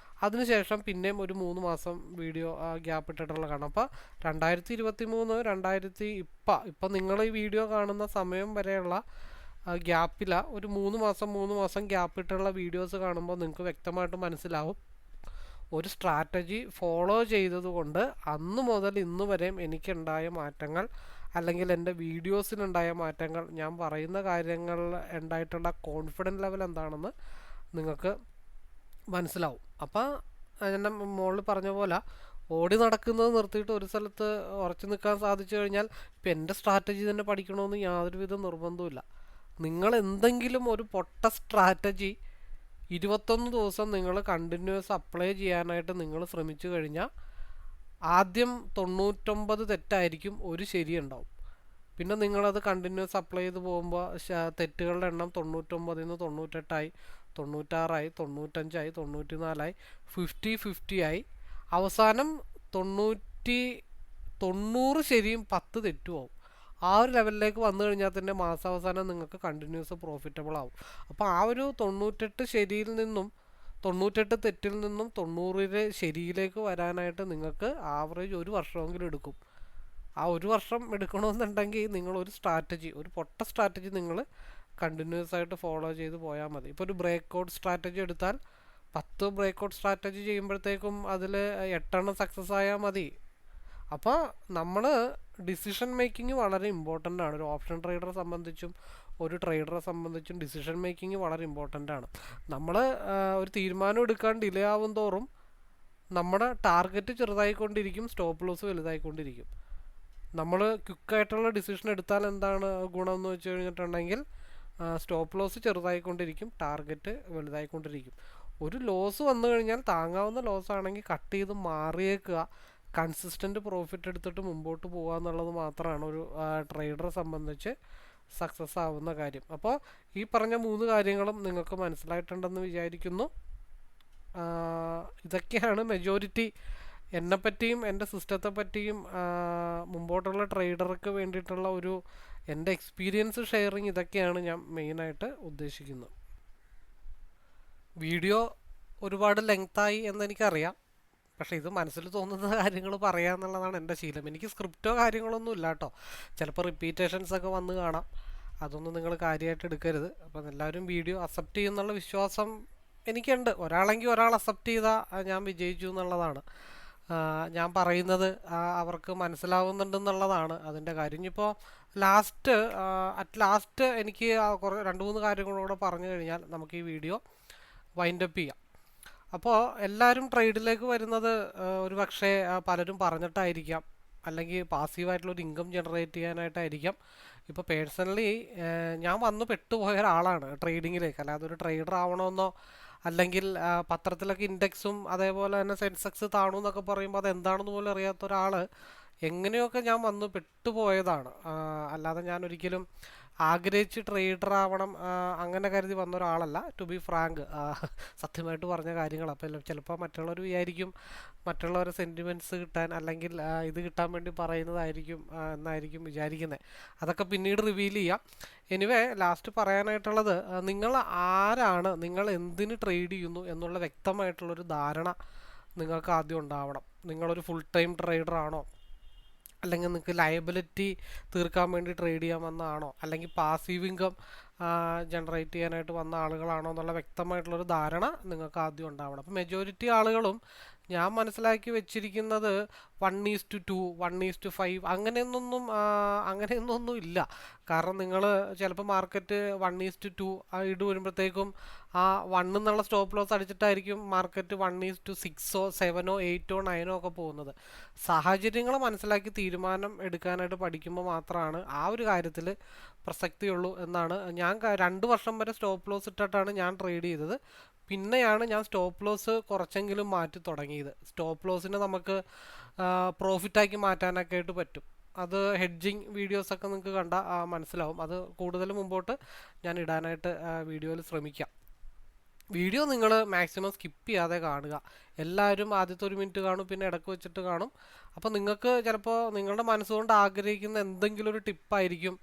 അതിനുശേഷം പിന്നെയും ഒരു 3 മാസം വീഡിയോ ഗ്യാപ്പ് ഇട്ടിട്ടുള്ള കാണാം. അപ്പോൾ 2023 ഇപ്പം നിങ്ങൾ ഈ വീഡിയോ കാണുന്ന സമയം വരെയുള്ള ഗ്യാപ്പില ഒരു 3 മാസം ഗ്യാപ്പ് ഇട്ടുള്ള വീഡിയോസ് കാണുമ്പോൾ നിങ്ങൾക്ക് വ്യക്തമായിട്ട് മനസ്സിലാവും, ഒരു സ്ട്രാറ്റജി ഫോളോ ചെയ്തതുകൊണ്ട് അന്ന് മുതൽ ഇന്ന് വരെയും എനിക്കുണ്ടായ മാറ്റങ്ങൾ, അല്ലെങ്കിൽ എൻ്റെ വീഡിയോസിലുണ്ടായ മാറ്റങ്ങൾ, ഞാൻ പറയുന്ന കാര്യങ്ങളിൽ ഉണ്ടായിട്ടുള്ള കോൺഫിഡൻസ് ലെവൽ എന്താണെന്ന് നിങ്ങൾക്ക് മനസ്സിലാവും. അപ്പോൾ എൻ്റെ മുകളിൽ പറഞ്ഞ പോലെ ഓടി നടക്കുന്നത് നിർത്തിയിട്ട് ഒരു സ്ഥലത്ത് ഉറച്ചു നിൽക്കാൻ സാധിച്ചു കഴിഞ്ഞാൽ ഇപ്പം എൻ്റെ സ്ട്രാറ്റജി തന്നെ പഠിക്കണമെന്ന് യാതൊരുവിധ നിർബന്ധവുമില്ല. നിങ്ങൾ എന്തെങ്കിലും ഒരു പൊട്ട സ്ട്രാറ്റജി 21 ദിവസം നിങ്ങൾ കണ്ടിന്യൂസ് അപ്ലൈ ചെയ്യാനായിട്ട് നിങ്ങൾ ശ്രമിച്ചു കഴിഞ്ഞാൽ ആദ്യം 99 തെറ്റായിരിക്കും, ഒരു ശരിയുണ്ടാവും. പിന്നെ നിങ്ങളത് കണ്ടിന്യൂസ് അപ്ലൈ ചെയ്ത് പോകുമ്പോൾ തെറ്റുകളുടെ എണ്ണം 99-ൽ നിന്ന് 98ആയി, 96ആയി, 95ആയി, 94ആയി, 50 ആയി, അവസാനം 90 ശരിയും 10 തെറ്റുമാവും. ആ ഒരു ലെവലിലേക്ക് വന്നു കഴിഞ്ഞാൽ തന്നെ മാസാവസാനം നിങ്ങൾക്ക് കണ്ടിന്യൂസ് പ്രോഫിറ്റബിൾ ആവും. അപ്പോൾ ആ ഒരു 98 ശരിയിൽ നിന്നും 98 തെറ്റിൽ നിന്നും 90 ശരിയിലേക്ക് വരാനായിട്ട് നിങ്ങൾക്ക് ആവറേജ് ഒരു വർഷമെങ്കിലും എടുക്കും. ആ ഒരു വർഷം എടുക്കണമെന്നുണ്ടെങ്കിൽ നിങ്ങളൊരു സ്ട്രാറ്റജി, ഒരു പൊട്ട സ്ട്രാറ്റജി നിങ്ങൾ കണ്ടിന്യൂസ് ആയിട്ട് ഫോളോ ചെയ്ത് പോയാൽ മതി. ഇപ്പോൾ ഒരു ബ്രേക്ക് ഔട്ട് സ്ട്രാറ്റജി എടുത്താൽ 10 ബ്രേക്ക് ഔട്ട് സ്ട്രാറ്റജി ചെയ്യുമ്പോഴത്തേക്കും അതിൽ 8 സക്സസ് ആയാൽ മതി. അപ്പോൾ നമ്മൾ ഡിസിഷൻ മേക്കിംഗ് വളരെ ഇമ്പോർട്ടൻ്റ് ആണ്. ഒരു ഓപ്ഷൻ ട്രേഡറെ സംബന്ധിച്ചും ഒരു ട്രേഡറെ സംബന്ധിച്ചും ഡിസിഷൻ മേക്കിംഗ് വളരെ ഇമ്പോർട്ടൻ്റ് ആണ്. നമ്മൾ ഒരു തീരുമാനം എടുക്കാൻ ഡിലേ ആവും തോറും നമ്മുടെ ടാർഗറ്റ് ചെറുതായിക്കൊണ്ടിരിക്കും, സ്റ്റോപ്പ് ലോസ് വലുതായിക്കൊണ്ടിരിക്കും. നമ്മൾ ക്വിക്കായിട്ടുള്ള ഡിസിഷൻ എടുത്താൽ എന്താണ് ഗുണം എന്ന് വെച്ച് കഴിഞ്ഞിട്ടുണ്ടെങ്കിൽ സ്റ്റോപ്പ് ലോസ് ചെറുതായിക്കൊണ്ടിരിക്കും, ടാർഗറ്റ് വലുതായിക്കൊണ്ടിരിക്കും. ഒരു ലോസ് വന്നു കഴിഞ്ഞാൽ താങ്ങാവുന്ന ലോസ് ആണെങ്കിൽ കട്ട് ചെയ്ത് മാറിയേക്കുക, കൺസിസ്റ്റൻ്റ് പ്രോഫിറ്റ് എടുത്തിട്ട് മുമ്പോട്ട് പോകുക എന്നുള്ളത് മാത്രമാണ് ഒരു ട്രേഡറെ സംബന്ധിച്ച് സക്സസ് ആവുന്ന കാര്യം. അപ്പോൾ ഈ പറഞ്ഞ 3 കാര്യങ്ങളും നിങ്ങൾക്ക് മനസ്സിലായിട്ടുണ്ടെന്ന് വിചാരിക്കുന്നു. ഇതൊക്കെയാണ് മെജോറിറ്റി എന്നെപ്പറ്റിയും എൻ്റെ സിസ്റ്റത്തെ പറ്റിയും മുമ്പോട്ടുള്ള ട്രേഡർക്ക് വേണ്ടിയിട്ടുള്ള ഒരു എൻ്റെ എക്സ്പീരിയൻസ് ഷെയറിങ്. ഇതൊക്കെയാണ് ഞാൻ മെയിനായിട്ട് ഉദ്ദേശിക്കുന്നത്. വീഡിയോ ഒരുപാട് ലെങ്തായി എന്നെനിക്കറിയാം, പക്ഷേ ഇത് മനസ്സിൽ തോന്നുന്ന കാര്യങ്ങൾ പറയാമെന്നുള്ളതാണ് എൻ്റെ ശീലം. എനിക്ക് സ്ക്രിപ്റ്റോ കാര്യങ്ങളൊന്നും ഇല്ല കേട്ടോ. ചിലപ്പോൾ റിപ്പീറ്റേഷൻസ് ഒക്കെ വന്ന് കാണാം, അതൊന്നും നിങ്ങൾ കാര്യമായിട്ട് എടുക്കരുത്. അപ്പം എല്ലാവരും വീഡിയോ അക്സെപ്റ്റ് ചെയ്യുന്നുള്ള വിശ്വാസം എനിക്കുണ്ട്. ഒരാളെങ്കിൽ ഒരാൾ അക്സെപ്റ്റ് ചെയ്താൽ ഞാൻ വിജയിച്ചു എന്നുള്ളതാണ്. ഞാൻ പറയുന്നത് അവർക്ക് മനസ്സിലാവുന്നുണ്ടെന്നുള്ളതാണ് അതിൻ്റെ കാര്യം. ഇനിയിപ്പോൾ അറ്റ് ലാസ്റ്റ് എനിക്ക് 2-3 കാര്യങ്ങളൂടെ പറഞ്ഞു കഴിഞ്ഞാൽ നമുക്ക് ഈ വീഡിയോ വൈൻഡപ്പ് ചെയ്യാം. അപ്പോൾ എല്ലാവരും ട്രേഡിലേക്ക് വരുന്നത് ഒരു പക്ഷേ പലരും പറഞ്ഞിട്ടായിരിക്കാം, അല്ലെങ്കിൽ പാസീവായിട്ടുള്ളൊരു ഇൻകം ജനറേറ്റ് ചെയ്യാനായിട്ടായിരിക്കാം. ഇപ്പോൾ പേഴ്സണലി ഞാൻ വന്ന് പെട്ടുപോയ ഒരാളാണ് ട്രേഡിങ്ങിലേക്ക്. അല്ലാതെ ഒരു ട്രേഡർ ആവണമെന്നോ അല്ലെങ്കിൽ പത്രത്തിലൊക്കെ ഇൻഡെക്സും അതേപോലെ തന്നെ സെൻസെക്സ് താണു എന്നൊക്കെ പറയുമ്പോൾ അതെന്താണെന്ന് പോലും അറിയാത്ത ഒരാൾ എങ്ങനെയൊക്കെ ഞാൻ വന്ന് പെട്ടുപോയതാണ്. അല്ലാതെ ഞാൻ ഒരിക്കലും ആഗ്രഹിച്ച് ട്രേഡർ ആവണം അങ്ങനെ കരുതി വന്ന ഒരാളല്ല. ടു ബി ഫ്രാങ്ക്, സത്യമായിട്ട് പറഞ്ഞ കാര്യങ്ങൾ. അപ്പോൾ ചിലപ്പോൾ മറ്റുള്ളവർ വിചാരിക്കും മറ്റുള്ളവരുടെ സെൻറ്റിമെൻറ്റ്സ് കിട്ടാൻ അല്ലെങ്കിൽ ഇത് കിട്ടാൻ വേണ്ടി പറയുന്നതായിരിക്കും എന്നായിരിക്കും വിചാരിക്കുന്നത്. അതൊക്കെ പിന്നീട് റിവീൽ ചെയ്യാം. എനിവേ ലാസ്റ്റ് പറയാനായിട്ടുള്ളത്, നിങ്ങൾ ആരാണ്, നിങ്ങൾ എന്തിന് ട്രേഡ് ചെയ്യുന്നു എന്നുള്ള വ്യക്തമായിട്ടുള്ളൊരു ധാരണ നിങ്ങൾക്ക് ആദ്യം ഉണ്ടാവണം. നിങ്ങളൊരു ഫുൾ ടൈം ട്രേഡർ ആണോ, അല്ലെങ്കിൽ നിങ്ങൾക്ക് ലയബിലിറ്റി തീർക്കാൻ വേണ്ടി ട്രേഡ് ചെയ്യാൻ വന്നതാണോ, അല്ലെങ്കിൽ പാസീവ് ഇൻകം ജനറേറ്റ് ചെയ്യാനായിട്ട് വന്ന ആളുകളാണോ എന്നുള്ള വ്യക്തമായിട്ടുള്ളൊരു ധാരണ നിങ്ങൾക്ക് ആദ്യം ഉണ്ടാവണം. അപ്പോൾ മെജോറിറ്റി ആളുകളും ഞാൻ മനസ്സിലാക്കി വെച്ചിരിക്കുന്നത് 1:2, 1:5 അങ്ങനെയൊന്നും ഇല്ല. കാരണം നിങ്ങൾ ചിലപ്പോൾ മാർക്കറ്റ് 1:2 ഇട് വരുമ്പോഴത്തേക്കും ആ 1 എന്നുള്ള സ്റ്റോപ്പ് ലോസ് അടിച്ചിട്ടായിരിക്കും മാർക്കറ്റ് 1:6, 7, 8, 9 ഒക്കെ പോകുന്നത്. സാഹചര്യങ്ങൾ മനസ്സിലാക്കി തീരുമാനം എടുക്കാനായിട്ട് പഠിക്കുമ്പോൾ മാത്രമാണ് ആ ഒരു കാര്യത്തിൽ പ്രസക്തിയുള്ളൂ എന്നാണ്. ഞാൻ 2 വർഷം വരെ സ്റ്റോപ്പ് ലോസ് ഇട്ടിട്ടാണ് ഞാൻ ട്രേഡ് ചെയ്തത്. പിന്നെയാണ് ഞാൻ സ്റ്റോപ്പ് ലോസ് കുറച്ചെങ്കിലും മാറ്റി തുടങ്ങിയത്. സ്റ്റോപ്പ് ലോസിനെ നമുക്ക് പ്രോഫിറ്റാക്കി മാറ്റാനൊക്കെ ആയിട്ട് പറ്റും. അത് ഹെഡ്ജിങ് വീഡിയോസൊക്കെ നിങ്ങൾക്ക് കണ്ടാൽ മനസ്സിലാവും. അത് കൂടുതൽ മുമ്പോട്ട് ഞാൻ ഇടാനായിട്ട് വീഡിയോയിൽ ശ്രമിക്കാം. വീഡിയോ നിങ്ങൾ മാക്സിമം സ്കിപ്പ് ചെയ്യാതെ കാണുക. എല്ലാവരും ആദ്യത്തെ 1 മിനിറ്റ് കാണും, പിന്നെ ഇടയ്ക്ക് വെച്ചിട്ട് കാണും. അപ്പോൾ നിങ്ങൾക്ക് ചിലപ്പോൾ നിങ്ങളുടെ മനസ്സുകൊണ്ട് ആഗ്രഹിക്കുന്ന എന്തെങ്കിലും ഒരു ടിപ്പായിരിക്കും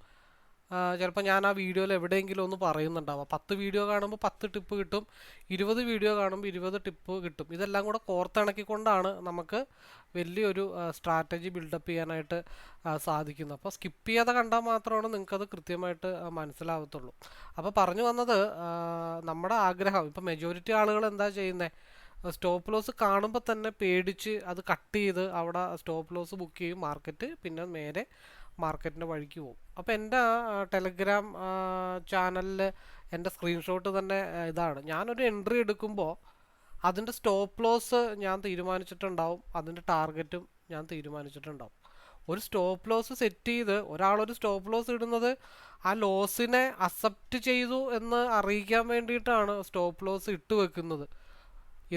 ചിലപ്പോൾ ഞാൻ ആ വീഡിയോയിൽ എവിടെയെങ്കിലും ഒന്ന് പറയുന്നുണ്ടാവാം. 10 വീഡിയോ കാണുമ്പോൾ 10 ടിപ്പ് കിട്ടും, 20 വീഡിയോ കാണുമ്പോൾ 20 ടിപ്പ് കിട്ടും. ഇതെല്ലാം കൂടെ കോർത്തിണക്കിക്കൊണ്ടാണ് നമുക്ക് വലിയൊരു സ്ട്രാറ്റജി ബിൽഡപ്പ് ചെയ്യാനായിട്ട് സാധിക്കുന്നത്. അപ്പോൾ സ്കിപ്പ് ചെയ്യാതെ കണ്ടാൽ മാത്രമാണ് നിങ്ങൾക്കത് കൃത്യമായിട്ട് മനസ്സിലാവത്തുള്ളൂ. അപ്പോൾ പറഞ്ഞു വന്നത്, നമ്മുടെ ആഗ്രഹം, ഇപ്പോൾ മെജോറിറ്റി ആളുകൾ എന്താ ചെയ്യുന്നത്, സ്റ്റോപ്പ് ലോസ് കാണുമ്പോൾ തന്നെ പേടിച്ച് അത് കട്ട് ചെയ്ത് അവിടെ സ്റ്റോപ്പ് ലോസ് ബുക്ക് ചെയ്യും മാർക്കറ്റ്, പിന്നെ നേരെ മാർക്കറ്റിൻ്റെ വഴിക്ക് പോകും. അപ്പോൾ എൻ്റെ ടെലഗ്രാം ചാനലിൽ എൻ്റെ സ്ക്രീൻഷോട്ട് തന്നെ ഇതാണ്. ഞാനൊരു എൻട്രി എടുക്കുമ്പോൾ അതിൻ്റെ സ്റ്റോപ്പ് ലോസ് ഞാൻ തീരുമാനിച്ചിട്ടുണ്ടാവും, അതിൻ്റെ ടാർഗറ്റും ഞാൻ തീരുമാനിച്ചിട്ടുണ്ടാവും. ഒരു സ്റ്റോപ്പ് ലോസ് സെറ്റ് ചെയ്ത് ഒരാളൊരു സ്റ്റോപ്പ് ലോസ് ഇടുന്നത് ആ ലോസിനെ അക്സെപ്റ്റ് ചെയ്തു എന്ന് അറിയിക്കാൻ വേണ്ടിയിട്ടാണ് സ്റ്റോപ്പ് ലോസ് ഇട്ട് വെക്കുന്നത്.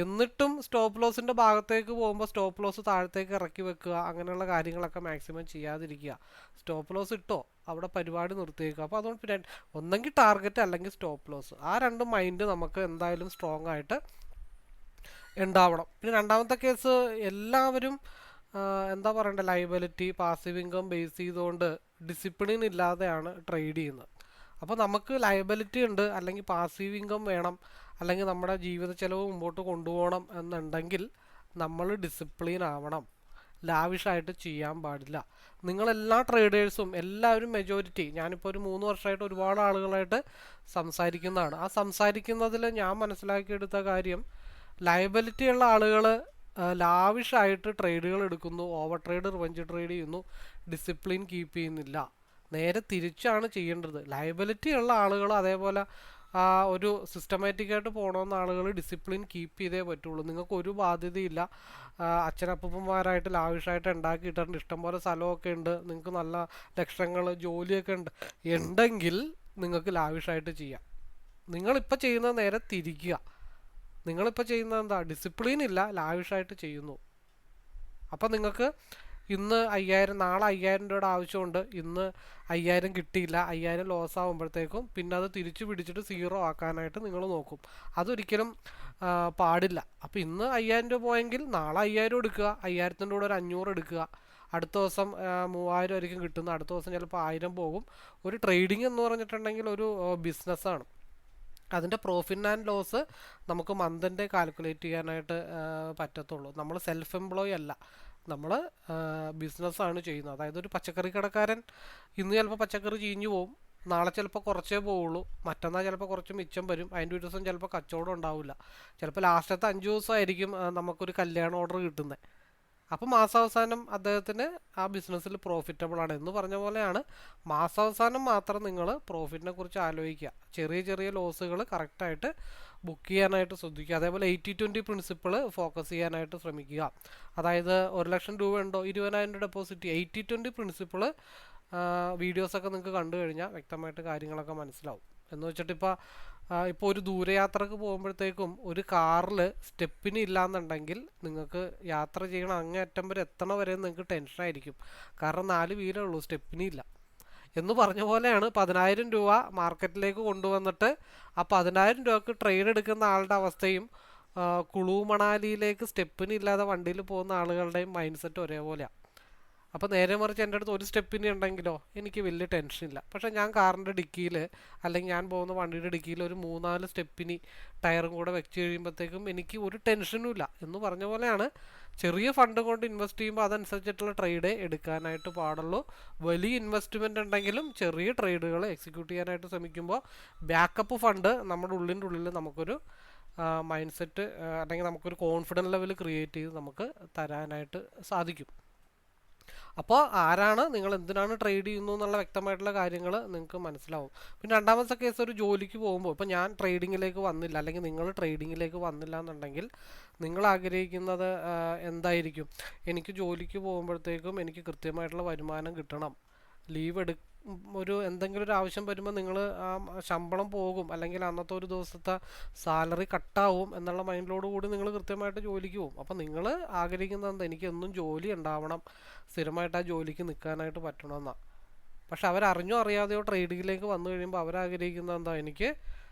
എന്നിട്ടും സ്റ്റോപ്പ് ലോസിൻ്റെ ഭാഗത്തേക്ക് പോകുമ്പോൾ സ്റ്റോപ്പ് ലോസ് താഴത്തേക്ക് ഇറക്കി വെക്കുക, അങ്ങനെയുള്ള കാര്യങ്ങളൊക്കെ മാക്സിമം ചെയ്യാതിരിക്കുക. സ്റ്റോപ്പ് ലോസ് ഇട്ടോ അവിടെ പരിപാടി നിർത്തിയേക്കുക. അപ്പോൾ അതുകൊണ്ട് പിന്നെ ഒന്നെങ്കിൽ ടാർഗറ്റ് അല്ലെങ്കിൽ സ്റ്റോപ്പ് ലോസ്, ആ രണ്ട് മൈൻഡ് നമുക്ക് എന്തായാലും സ്ട്രോങ് ആയിട്ട് ഉണ്ടാവണം. പിന്നെ രണ്ടാമത്തെ കേസ്, എല്ലാവരും എന്താ പറയണ്ടേ, ലയബിലിറ്റി പാസീവ് ഇൻകം ബേസ് ചെയ്തുകൊണ്ട് ഡിസിപ്ലിൻ ഇല്ലാതെയാണ് ട്രേഡ് ചെയ്യുന്നത്. അപ്പോൾ നമുക്ക് ലയബിലിറ്റി ഉണ്ട്, അല്ലെങ്കിൽ പാസീവ് ഇൻകം വേണം, അല്ലെങ്കിൽ നമ്മുടെ ജീവിത ചെലവ് മുമ്പോട്ട് കൊണ്ടുപോകണം എന്നുണ്ടെങ്കിൽ നമ്മൾ ഡിസിപ്ലിൻ ആവണം. ലാവിഷായിട്ട് ചെയ്യാൻ പാടില്ല. നിങ്ങളെല്ലാ ട്രേഡേഴ്സും എല്ലാവരും മെജോറിറ്റി, ഞാനിപ്പോൾ ഒരു 3 വർഷമായിട്ട് ഒരുപാട് ആളുകളായിട്ട് സംസാരിക്കുന്നതാണ്. ആ സംസാരിക്കുന്നതിൽ ഞാൻ മനസ്സിലാക്കിയെടുത്ത കാര്യം, ലയബിലിറ്റി ഉള്ള ആളുകൾ ലാവിഷായിട്ട് ട്രേഡുകൾ എടുക്കുന്നു, ഓവർ ട്രേഡ് റിവഞ്ച് ട്രേഡ് ചെയ്യുന്നു, ഡിസിപ്ലിൻ കീപ്പ് ചെയ്യുന്നില്ല. നേരെ തിരിച്ചാണ് ചെയ്യേണ്ടത്. ലയബിലിറ്റി ഉള്ള ആളുകൾ അതേപോലെ ഒരു സിസ്റ്റമാറ്റിക് ആയിട്ട് പോകണമെന്ന ആളുകൾ ഡിസിപ്ലിൻ കീപ്പ് ചെയ്തേ പറ്റുള്ളൂ. നിങ്ങൾക്ക് ഒരു ബാധ്യതയില്ല. അച്ഛനപ്പൂപ്പന്മാരായിട്ട് ലാവിഷായിട്ട് ഉണ്ടാക്കിയിട്ടുണ്ട്, ഇഷ്ടംപോലെ സ്ഥലമൊക്കെ ഉണ്ട്, നിങ്ങൾക്ക് നല്ല ലക്ഷങ്ങൾ ജോലിയൊക്കെ ഉണ്ടെങ്കിൽ നിങ്ങൾക്ക് ലാവിഷായിട്ട് ചെയ്യാം. നിങ്ങളിപ്പോൾ ചെയ്യുന്നത് നേരെ തിരിക്കുക. നിങ്ങളിപ്പോൾ ചെയ്യുന്നത് എന്താ, ഡിസിപ്ലിൻ ഇല്ല, ലാവിഷായിട്ട് ചെയ്യുന്നു. അപ്പം നിങ്ങൾക്ക് ഇന്ന് 5000, നാളെ 5000 രൂപയുടെ ആവശ്യമുണ്ട്, ഇന്ന് 5000 കിട്ടിയില്ല, 5000 ലോസ് ആകുമ്പോഴത്തേക്കും പിന്നെ അത് തിരിച്ചു പിടിച്ചിട്ട് 0 ആക്കാനായിട്ട് നിങ്ങൾ നോക്കും. അതൊരിക്കലും പാടില്ല. അപ്പോൾ ഇന്ന് 5000 രൂപ പോയെങ്കിൽ നാളെ 5000 എടുക്കുക, 5000ൻ്റെ കൂടെ ഒരു 500 എടുക്കുക. അടുത്ത ദിവസം 3000 ആയിരിക്കും കിട്ടുന്നത്, അടുത്ത ദിവസം ചിലപ്പോൾ 1000 പോകും. ഒരു ട്രേഡിംഗ് എന്ന് പറഞ്ഞിട്ടുണ്ടെങ്കിൽ ഒരു ബിസിനസ്സാണ്. അതിൻ്റെ പ്രോഫിറ്റ് ആൻഡ് ലോസ് നമുക്ക് മന്തിൻ്റെ കാൽക്കുലേറ്റ് ചെയ്യാനായിട്ട് പറ്റത്തുള്ളൂ. നമ്മൾ സെൽഫ് എംപ്ലോയി അല്ല, നമ്മൾ ബിസിനസ്സാണ് ചെയ്യുന്നത്. അതായത് ഒരു പച്ചക്കറി കടക്കാരൻ ഇന്ന് ചിലപ്പോൾ പച്ചക്കറി ചീഞ്ഞു പോവും, നാളെ ചിലപ്പോൾ കുറച്ചേ പോവുള്ളൂ, മറ്റന്നാൾ ചിലപ്പോൾ കുറച്ച് മിച്ചം വരും, അതിൻ്റെ ഒരു ദിവസം ചിലപ്പോൾ കച്ചവടം ഉണ്ടാവില്ല, ചിലപ്പോൾ ലാസ്റ്റത്തെ 5 ദിവസമായിരിക്കും നമുക്കൊരു കല്യാണ ഓർഡർ കിട്ടുന്നത്. അപ്പോൾ മാസാവസാനം അദ്ദേഹത്തിന് ആ ബിസിനസ്സിൽ പ്രോഫിറ്റബിൾ ആണ് എന്ന് പറഞ്ഞ പോലെയാണ്. മാസാവസാനം മാത്രം നിങ്ങൾ പ്രോഫിറ്റിനെ കുറിച്ച് ആലോചിക്കുക. ചെറിയ ചെറിയ ലോസുകൾ കറക്റ്റായിട്ട് ബുക്ക് ചെയ്യാനായിട്ട് ശ്രദ്ധിക്കുക. അതേപോലെ 80-20 പ്രിൻസിപ്പിൾ ഫോക്കസ് ചെയ്യാനായിട്ട് ശ്രമിക്കുക. അതായത് 1,00,000 രൂപ ഉണ്ടോ, 20,000 രൂപ ഡെപ്പോസിറ്റ്. 80-20 പ്രിൻസിപ്പിൾ വീഡിയോസൊക്കെ നിങ്ങൾക്ക് കണ്ടു കഴിഞ്ഞാൽ വ്യക്തമായിട്ട് കാര്യങ്ങളൊക്കെ മനസ്സിലാവും. എന്ന് വെച്ചിട്ട് ഇപ്പോൾ ഒരു ദൂരയാത്രക്ക് പോകുമ്പോഴത്തേക്കും ഒരു കാറിൽ സ്റ്റെപ്പിന് ഇല്ലാന്നുണ്ടെങ്കിൽ നിങ്ങൾക്ക് യാത്ര ചെയ്യണം, അങ്ങേയറ്റം വരെ എത്തണ വരെ നിങ്ങൾക്ക് ടെൻഷനായിരിക്കും. കാരണം 4 വീലേ ഉള്ളൂ, സ്റ്റെപ്പിന് ഇല്ല. എന്ന് പറഞ്ഞ പോലെയാണ് 10,000 രൂപ മാർക്കറ്റിലേക്ക് കൊണ്ടുവന്നിട്ട് ആ 10,000 രൂപക്ക് ട്രേഡ് എടുക്കുന്ന ആളുടെ അവസ്ഥയും കുളു മണാലിയിലേക്ക് സ്റ്റെപ്പിന് ഇല്ലാതെ വണ്ടിയിൽ പോകുന്ന ആളുകളുടെയും മൈൻഡ് സെറ്റ് ഒരേപോലെയാണ്. അപ്പോൾ നേരെ മറിച്ച് എൻ്റെ അടുത്ത് ഒരു സ്റ്റെപ്പിന് ഉണ്ടെങ്കിലോ എനിക്ക് വലിയ ടെൻഷനില്ല. പക്ഷേ ഞാൻ കാറിൻ്റെ ഡിക്കിയിൽ അല്ലെങ്കിൽ ഞാൻ പോകുന്ന വണ്ടിയുടെ ഡിക്കിയിൽ ഒരു 3-4 സ്റ്റെപ്പിന് ടയറും കൂടെ വെച്ച് കഴിയുമ്പോഴത്തേക്കും എനിക്ക് ഒരു ടെൻഷനും ഇല്ല. എന്ന് പറഞ്ഞ പോലെയാണ്, ചെറിയ ഫണ്ട് കൊണ്ട് ഇൻവെസ്റ്റ് ചെയ്യുമ്പോൾ അതനുസരിച്ചിട്ടുള്ള ട്രേഡ് എടുക്കാനായിട്ട് പാടുള്ളൂ. വലിയ ഇൻവെസ്റ്റ്മെൻ്റ് ഉണ്ടെങ്കിലും ചെറിയ ട്രേഡുകൾ എക്സിക്യൂട്ട് ചെയ്യാനായിട്ട് ശ്രമിക്കുമ്പോൾ ബാക്കപ്പ് ഫണ്ട് നമ്മുടെ ഉള്ളിൻ്റെ ഉള്ളിൽ നമുക്കൊരു മൈൻഡ് സെറ്റ് അല്ലെങ്കിൽ നമുക്കൊരു കോൺഫിഡൻസ് ലെവൽ ക്രിയേറ്റ് ചെയ്ത് നമുക്ക് തരാനായിട്ട് സാധിക്കും. അപ്പോൾ ആരാണ്, നിങ്ങൾ എന്തിനാണ് ട്രേഡ് ചെയ്യുന്നു എന്നുള്ള വ്യക്തമായിട്ടുള്ള കാര്യങ്ങൾ നിങ്ങൾക്ക് മനസ്സിലാവും. പിന്നെ രണ്ടാമത്തെ കേസ്, ഒരു ജോലിക്ക് പോകുമ്പോൾ, ഇപ്പോൾ ഞാൻ ട്രേഡിങ്ങിലേക്ക് വന്നില്ല അല്ലെങ്കിൽ നിങ്ങൾ ട്രേഡിങ്ങിലേക്ക് വന്നില്ല എന്നുണ്ടെങ്കിൽ നിങ്ങൾ ആഗ്രഹിക്കുന്നത് എന്തായിരിക്കും? എനിക്ക് ജോലിക്ക് പോകുമ്പോഴത്തേക്കും എനിക്ക് കൃത്യമായിട്ടുള്ള വരുമാനം കിട്ടണം, ലീവ് ഒരു എന്തെങ്കിലും ഒരു ആവശ്യം വരുമ്പോൾ നിങ്ങൾ ശമ്പളം പോകും അല്ലെങ്കിൽ അന്നത്തെ ഒരു ദിവസത്തെ സാലറി കട്ടാവും എന്നുള്ള മൈൻഡിലോട് കൂടി നിങ്ങൾ കൃത്യമായിട്ട് ജോലിക്ക് പോകും. അപ്പം നിങ്ങൾ ആഗ്രഹിക്കുന്നത് എന്താ? എനിക്ക് എന്നും ജോലി ഉണ്ടാവണം, സ്ഥിരമായിട്ട് ആ ജോലിക്ക് നിൽക്കാനായിട്ട് പറ്റണമെന്നാണ്. പക്ഷെ അവരറിഞ്ഞോ അറിയാതെയോ ട്രേഡിങ്ങിലേക്ക് വന്നു കഴിയുമ്പോൾ അവരാഗ്രഹിക്കുന്നത് എന്താ? എനിക്ക്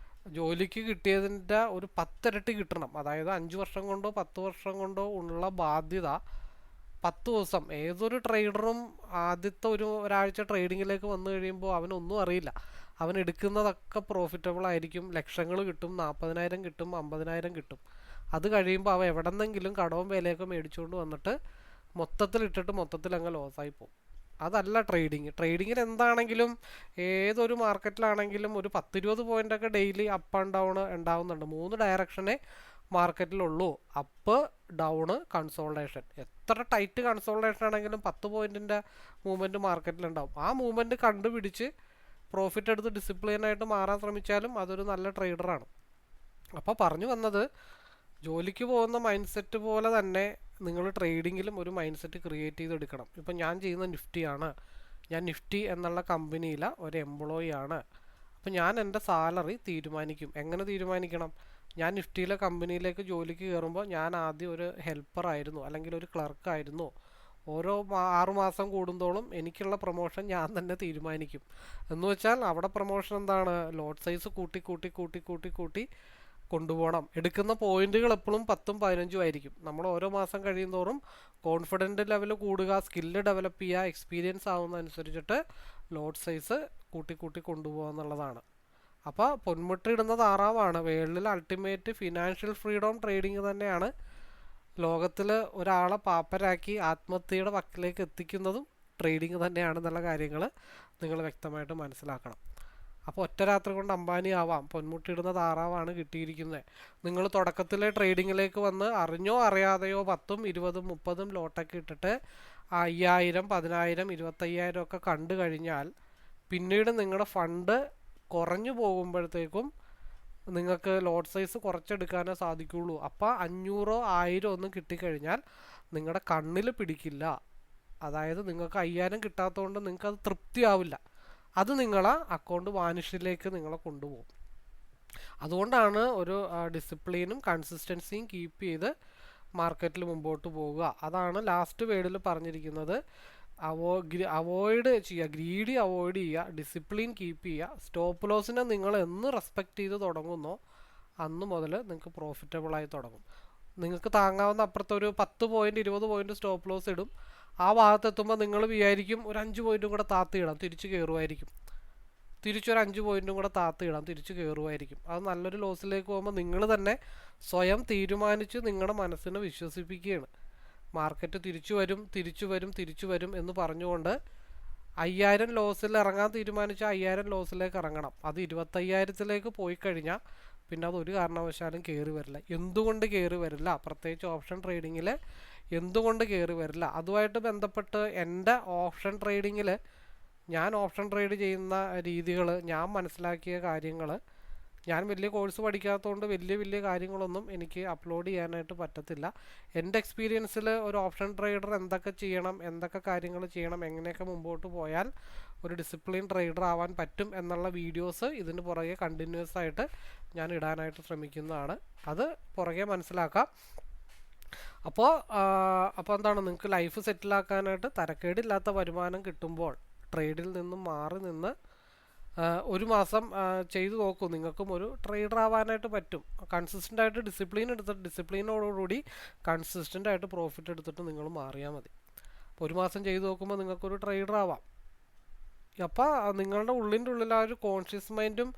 ജോലിക്ക് കിട്ടിയതിൻ്റെ ഒരു 10 ഇരട്ടി കിട്ടണം. അതായത് 5 വർഷം കൊണ്ടോ 10 വർഷം കൊണ്ടോ ഉള്ള ബാധ്യത 10 ദിവസം. ഏതൊരു ട്രേഡറും ആദ്യത്തെ ഒരാഴ്ച ട്രേഡിങ്ങിലേക്ക് വന്നു കഴിയുമ്പോൾ അവനൊന്നും അറിയില്ല. അവൻ എടുക്കുന്നതൊക്കെ പ്രോഫിറ്റബിൾ ആയിരിക്കും, ലക്ഷങ്ങൾ കിട്ടും, 40,000 കിട്ടും, 50,000 കിട്ടും. അത് കഴിയുമ്പോൾ അവൻ എവിടെന്നെങ്കിലും കടവും വിലയൊക്കെ മേടിച്ചുകൊണ്ട് വന്നിട്ട് മൊത്തത്തിൽ അങ്ങ് ലോസായി പോകും. അതല്ല ട്രേഡിങ്. ട്രേഡിങ്ങിൽ എന്താണെങ്കിലും ഏതൊരു മാർക്കറ്റിലാണെങ്കിലും ഒരു 10-20 പോയിൻ്റൊക്കെ ഡെയിലി അപ്പ് ആൻഡ് ഡൗൺ ഉണ്ടാവുന്നുണ്ട്. 3 ഡയറക്ഷനെ മാർക്കറ്റിലുള്ളൂ: അപ്പ്, ഡൗണ്, കൺസോൾട്ടേഷൻ. എത്ര ടൈറ്റ് കൺസോൾട്ടേഷൻ ആണെങ്കിലും 10 പോയിന്റിൻ്റെ മൂവ്മെൻറ്റ് മാർക്കറ്റിലുണ്ടാവും. ആ മൂവ്മെൻറ്റ് കണ്ടുപിടിച്ച് പ്രോഫിറ്റ് എടുത്ത് ഡിസിപ്ലിനായിട്ട് മാറാൻ ശ്രമിച്ചാലും അതൊരു നല്ല ട്രേഡറാണ്. അപ്പോൾ പറഞ്ഞു വന്നത്, ജോലിക്ക് പോകുന്ന മൈൻഡ് സെറ്റ് പോലെ തന്നെ നിങ്ങൾ ട്രേഡിങ്ങിലും ഒരു മൈൻഡ് സെറ്റ് ക്രിയേറ്റ് ചെയ്തെടുക്കണം. ഇപ്പം ഞാൻ ചെയ്യുന്ന നിഫ്റ്റിയാണ്, ഞാൻ നിഫ്റ്റി എന്നുള്ള കമ്പനിയിലെ ഒരു എംപ്ലോയി ആണ്. അപ്പം ഞാൻ എൻ്റെ സാലറി തീരുമാനിക്കും. എങ്ങനെ തീരുമാനിക്കണം? ഞാൻ നിഫ്റ്റിയിലെ കമ്പനിയിലേക്ക് ജോലിക്ക് കയറുമ്പോൾ ഞാൻ ആദ്യം ഒരു ഹെൽപ്പറായിരുന്നു, അല്ലെങ്കിൽ ഒരു ക്ലർക്കായിരുന്നു, ഓരോ 6 മാസം കൂടുന്തോറും എനിക്കുള്ള പ്രൊമോഷൻ ഞാൻ തന്നെ തീരുമാനിക്കും. എന്ന് വെച്ചാൽ അവിടെ പ്രൊമോഷൻ എന്താണ്, ലോട്ട് സൈസ് കൂട്ടി കൂട്ടി കൂട്ടി കൂട്ടി കൂട്ടി കൊണ്ടുപോകണം. എടുക്കുന്ന പോയിന്റുകൾ എപ്പോഴും 10ഉം 15ഉം ആയിരിക്കും. നമ്മൾ ഓരോ മാസം കഴിയുന്തോറും കോൺഫിഡൻറ്റ് ലെവൽ കൂടുക, സ്കില്ല് ഡെവലപ്പ് ചെയ്യുക, എക്സ്പീരിയൻസ് ആവുന്നതനുസരിച്ചിട്ട് ലോട്ട് സൈസ് കൂട്ടി കൂട്ടി കൊണ്ടുപോകുക എന്നുള്ളതാണ്. അപ്പോൾ പൊന്മുട്ടയിടുന്ന താറാവാണ്. വേൾഡിൽ അൾട്ടിമേറ്റ് ഫിനാൻഷ്യൽ ഫ്രീഡം ട്രേഡിംഗ് തന്നെയാണ്. ലോകത്തിൽ ഒരാളെ പാപ്പരാക്കി ആത്മഹത്യയുടെ വക്കിലേക്ക് എത്തിക്കുന്നതും ട്രേഡിംഗ് തന്നെയാണെന്നുള്ള കാര്യങ്ങൾ നിങ്ങൾ വ്യക്തമായിട്ട് മനസ്സിലാക്കണം. അപ്പോൾ ഒറ്റ രാത്രി കൊണ്ട് അംബാനി ആവാം. പൊന്മുട്ടിയിടുന്ന താറാവാണ് കിട്ടിയിരിക്കുന്നത്. നിങ്ങൾ തുടക്കത്തിലെ ട്രേഡിങ്ങിലേക്ക് വന്ന് അറിഞ്ഞോ അറിയാതെയോ 10ഉം 20ഉം 30ഉം ലോട്ടൊക്കെ ഇട്ടിട്ട് 5000, 10000, 25,000 ഒക്കെ കണ്ടു കഴിഞ്ഞാൽ പിന്നീട് നിങ്ങളുടെ ഫണ്ട് കുറഞ്ഞു പോകുമ്പോഴത്തേക്കും നിങ്ങൾക്ക് ലോട്ട് സൈസ് കുറച്ചെടുക്കാനേ സാധിക്കുള്ളൂ. അപ്പോൾ 500 1000 ഒന്നും കിട്ടിക്കഴിഞ്ഞാൽ നിങ്ങളുടെ കണ്ണിൽ പിടിക്കില്ല. അതായത് നിങ്ങൾക്ക് 5000 കിട്ടാത്തതുകൊണ്ട് നിങ്ങൾക്ക് അത് തൃപ്തിയാവില്ല. അത് നിങ്ങളെ അക്കൗണ്ട് വാനിഷിലേക്ക് നിങ്ങളെ കൊണ്ടുപോകും. അതുകൊണ്ടാണ് ഒരു ഡിസിപ്ലിനും കൺസിസ്റ്റൻസിയും കീപ്പ് ചെയ്ത് മാർക്കറ്റിൽ മുമ്പോട്ട് പോവുക. അതാണ് ലാസ്റ്റ് വേർഡിൽ പറഞ്ഞിരിക്കുന്നത്. അവോയ്ഡ് ചെയ്യുക, ഗ്രീഡി അവോയ്ഡ് ചെയ്യുക, ഡിസിപ്ലിൻ കീപ്പ് ചെയ്യുക. സ്റ്റോപ്പ് ലോസിനെ നിങ്ങൾ എന്ന് റെസ്പെക്റ്റ് ചെയ്ത് തുടങ്ങുന്നോ അന്ന് മുതൽ നിങ്ങൾക്ക് പ്രോഫിറ്റബിളായി തുടങ്ങും. നിങ്ങൾക്ക് താങ്ങാവുന്ന അപ്പുറത്ത് ഒരു 10 പോയിന്റ് 20 പോയിന്റ് സ്റ്റോപ്പ് ലോസ് ഇടും. ആ ഭാഗത്തെത്തുമ്പോൾ നിങ്ങൾ വിചാരിക്കും ഒരു 5 പോയിന്റും കൂടെ താത്തിയിടാം, തിരിച്ച് കയറുമായിരിക്കും. തിരിച്ചൊരു 5 പോയിന്റും കൂടെ താത്തിയിടാം, തിരിച്ച് കയറുമായിരിക്കും. അത് നല്ലൊരു ലോസിലേക്ക് പോകുമ്പോൾ നിങ്ങൾ തന്നെ സ്വയം തീരുമാനിച്ച് നിങ്ങളുടെ മനസ്സിനെ വിശ്വസിപ്പിക്കുകയാണ്. മാർക്കറ്റ് തിരിച്ചു വരും തിരിച്ചു വരും തിരിച്ചു വരും എന്ന് പറഞ്ഞുകൊണ്ട് 5000 ലോസിൽ ഇറങ്ങാൻ തീരുമാനിച്ചാൽ 5000 ലോസിലേക്ക് ഇറങ്ങണം. അത് 25,000ത്തിലേക്ക് പോയി കഴിഞ്ഞാൽ പിന്നെ അത് ഒരു കാരണവശാലും കയറി വരില്ല. എന്തുകൊണ്ട് കയറി വരില്ല? പ്രത്യേകിച്ച് ഓപ്ഷൻ ട്രേഡിങ്ങിൽ എന്തുകൊണ്ട് കയറി വരില്ല? അതുമായിട്ട് ബന്ധപ്പെട്ട് എൻ്റെ ഓപ്ഷൻ ട്രേഡിങ്ങിൽ ഞാൻ ഓപ്ഷൻ ട്രേഡ് ചെയ്യുന്ന രീതികൾ, ഞാൻ മനസ്സിലാക്കിയ കാര്യങ്ങൾ, ഞാൻ വലിയ കോഴ്സ് പഠിക്കാത്തതുകൊണ്ട് വലിയ കാര്യങ്ങളൊന്നും എനിക്ക് അപ്ലോഡ് ചെയ്യാനായിട്ട് പറ്റത്തില്ല. എൻ്റെ എക്സ്പീരിയൻസിൽ ഒരു ഓപ്ഷൻ ട്രേഡർ എന്തൊക്കെ ചെയ്യണം, എന്തൊക്കെ കാര്യങ്ങൾ ചെയ്യണം, എങ്ങനെയൊക്കെ മുമ്പോട്ട് പോയാൽ ഒരു ഡിസിപ്ലിൻ ട്രേഡർ ആവാൻ പറ്റും എന്നുള്ള വീഡിയോസ് ഇതിന് പുറകെ കണ്ടിന്യൂസ് ആയിട്ട് ഞാൻ ഇടാനായിട്ട് ശ്രമിക്കുന്നതാണ്. അത് പുറകെ മനസ്സിലാക്കാം. അപ്പോൾ എന്താണ്, നിങ്ങൾക്ക് ലൈഫ് സെറ്റിലാക്കാനായിട്ട് തരക്കേടില്ലാത്ത വരുമാനം കിട്ടുമ്പോൾ ട്രേഡിൽ നിന്നും മാറി നിന്ന് ഒരു മാസം ചെയ്തു നോക്കൂ. നിങ്ങൾക്കും ഒരു ട്രേഡർ ആവാനായിട്ട് പറ്റും. കൺസിസ്റ്റൻ്റ് ആയിട്ട് ഡിസിപ്ലിൻ എടുത്തിട്ട്, ഡിസിപ്ലിനോടുകൂടി കൺസിസ്റ്റൻ്റ് ആയിട്ട് പ്രോഫിറ്റ് എടുത്തിട്ട് നിങ്ങൾ മാറിയാൽ മതി. അപ്പോൾ ഒരു മാസം ചെയ്തു നോക്കുമ്പോൾ നിങ്ങൾക്കൊരു ട്രേഡർ ആവാം. അപ്പോൾ നിങ്ങളുടെ ഉള്ളിൻ്റെ ആ ഒരു കോൺഷ്യസ് മൈൻഡും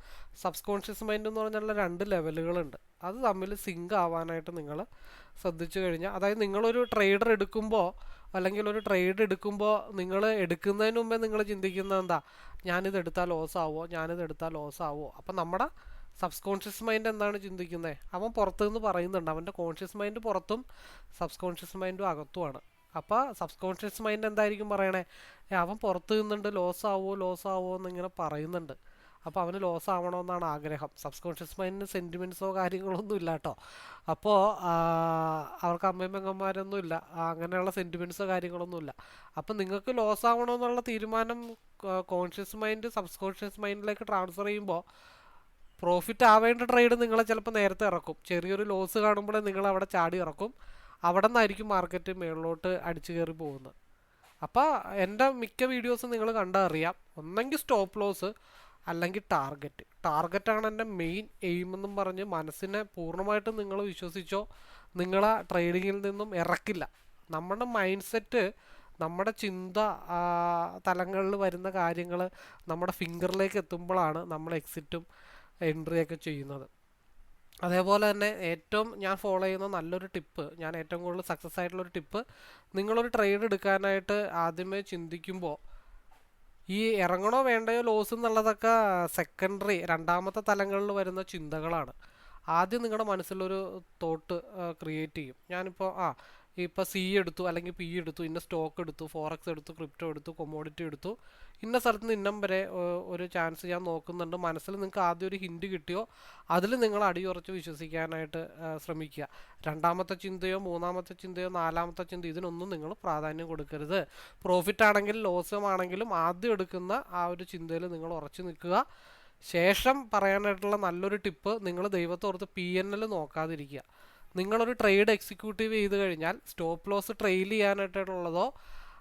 സബ് കോൺഷ്യസ് മൈൻഡും എന്ന് പറഞ്ഞാൽ 2 ലെവലുകളുണ്ട്. അത് തമ്മിൽ സിങ്ക് ആവാനായിട്ട് നിങ്ങൾ ശ്രദ്ധിച്ചു കഴിഞ്ഞാൽ, അതായത് നിങ്ങളൊരു ട്രേഡർ എടുക്കുമ്പോൾ അല്ലെങ്കിൽ ഒരു ട്രേഡ് എടുക്കുമ്പോൾ നിങ്ങൾ എടുക്കുന്നതിന് മുമ്പേ നിങ്ങൾ ചിന്തിക്കുന്നത് എന്താ, ഞാനിത് എടുത്താൽ ലോസ് ആവുമോ, ഞാനിത് എടുത്താൽ ലോസ് ആവുമോ. അപ്പം നമ്മുടെ സബ് കോൺഷ്യസ് മൈൻഡ് എന്താണ് ചിന്തിക്കുന്നത്? അവൻ പുറത്തു നിന്ന് പറയുന്നുണ്ട്. അവൻ്റെ കോൺഷ്യസ് മൈൻഡ് പുറത്തും സബ് കോൺഷ്യസ് മൈൻഡും അകത്തുമാണ്. അപ്പോൾ സബ് കോൺഷ്യസ് മൈൻഡ് എന്തായിരിക്കും പറയണേ? അവൻ പുറത്ത് നിന്നുണ്ട്, ലോസ് ആവുമോ എന്നിങ്ങനെ പറയുന്നുണ്ട്. അപ്പോൾ അവന് ലോസ് ആവണമെന്നാണ് ആഗ്രഹം. സബ് കോൺഷ്യസ് മൈൻഡിന് സെൻറ്റിമെൻറ്റ്സോ കാര്യങ്ങളൊന്നും ഇല്ല കേട്ടോ. അപ്പോൾ അവർക്ക് അമ്മയും പെങ്ങന്മാരൊന്നും ഇല്ല, അങ്ങനെയുള്ള സെൻറ്റിമെൻറ്റ്സോ കാര്യങ്ങളൊന്നുമില്ല. അപ്പം നിങ്ങൾക്ക് ലോസ് ആവണമെന്നുള്ള തീരുമാനം കോൺഷ്യസ് മൈൻഡ് സബ് കോൺഷ്യസ് മൈൻഡിലേക്ക് ട്രാൻസ്ഫർ ചെയ്യുമ്പോൾ പ്രോഫിറ്റ് ആവേണ്ട ട്രേഡ് നിങ്ങളെ ചിലപ്പോൾ നേരത്തെ ഇറക്കും. ചെറിയൊരു ലോസ് കാണുമ്പോഴേ നിങ്ങൾ അവിടെ ചാടി ഇറക്കും. അവിടെ നിന്നായിരിക്കും മാർക്കറ്റ് മുകളിലോട്ട് അടിച്ചു കയറി പോകുന്നത്. അപ്പോൾ എൻ്റെ മിക്ക വീഡിയോസും നിങ്ങൾ കണ്ടാൽ അറിയാം, ഒന്നെങ്കിൽ സ്റ്റോപ്പ് ലോസ് അല്ലെങ്കിൽ ടാർഗറ്റാണ് എൻ്റെ മെയിൻ എയിം എന്നും പറഞ്ഞ് മനസ്സിനെ പൂർണ്ണമായിട്ടും നിങ്ങൾ വിശ്വസിച്ചോ, നിങ്ങളെ ട്രേഡിങ്ങിൽ നിന്നും ഇറക്കില്ല. നമ്മുടെ മൈൻഡ് സെറ്റ്, നമ്മുടെ ചിന്ത തലങ്ങളിൽ വരുന്ന കാര്യങ്ങൾ നമ്മുടെ ഫിംഗറിലേക്ക് എത്തുമ്പോഴാണ് നമ്മൾ എക്സിറ്റും എൻട്രിയൊക്കെ ചെയ്യുന്നത്. അതേപോലെ തന്നെ ഏറ്റവും ഞാൻ ഫോളോ ചെയ്യുന്ന നല്ലൊരു ടിപ്പ്, ഞാൻ ഏറ്റവും കൂടുതൽ സക്സസ് ആയിട്ടുള്ളൊരു ടിപ്പ്, നിങ്ങളൊരു ട്രേഡ് എടുക്കാനായിട്ട് ആദ്യമേ ചിന്തിക്കുമ്പോൾ ഈ ഇറങ്ങണോ വേണ്ടയോ ലോസ് എന്നുള്ളതൊക്കെ സെക്കൻഡറി, രണ്ടാമത്തെ തലങ്ങളിൽ വരുന്ന ചിന്തകളാണ്. ആദ്യം നിങ്ങളുടെ മനസ്സിലൊരു തോട്ട് ക്രിയേറ്റ് ചെയ്യും. ഞാനിപ്പോൾ ഇപ്പോൾ സി എടുത്തു അല്ലെങ്കിൽ പി എടുത്തു, ഇന്ന സ്റ്റോക്ക് എടുത്തു, ഫോറക്സ് എടുത്തു, ക്രിപ്റ്റോ എടുത്തു, കൊമോഡിറ്റി എടുത്തു, ഇന്ന സ്ഥലത്ത് നിന്ന് ഇന്നം വരെ ഒരു ചാൻസ് ഞാൻ നോക്കുന്നുണ്ട്. മനസ്സിൽ നിങ്ങൾക്ക് ആദ്യം ഒരു ഹിൻഡ് കിട്ടിയോ അതിൽ നിങ്ങൾ അടിയുറച്ച് വിശ്വസിക്കാനായിട്ട് ശ്രമിക്കുക. രണ്ടാമത്തെ ചിന്തയോ മൂന്നാമത്തെ ചിന്തയോ നാലാമത്തെ ചിന്ത ഇതിനൊന്നും നിങ്ങൾ പ്രാധാന്യം കൊടുക്കരുത്. പ്രോഫിറ്റ് ആണെങ്കിലും ലോസുമാണെങ്കിലും ആദ്യം എടുക്കുന്ന ആ ഒരു ചിന്തയിൽ നിങ്ങൾ ഉറച്ചു നിൽക്കുക. ശേഷം പറയാനായിട്ടുള്ള നല്ലൊരു ടിപ്പ്, നിങ്ങൾ ദൈവത്തോർത്ത് PNL നോക്കാതിരിക്കുക. നിങ്ങളൊരു ട്രേഡ് എക്സിക്യൂട്ടീവ് ചെയ്ത് കഴിഞ്ഞാൽ സ്റ്റോപ്പ് ലോസ് ട്രെയിൽ ചെയ്യാനായിട്ടുള്ളതോ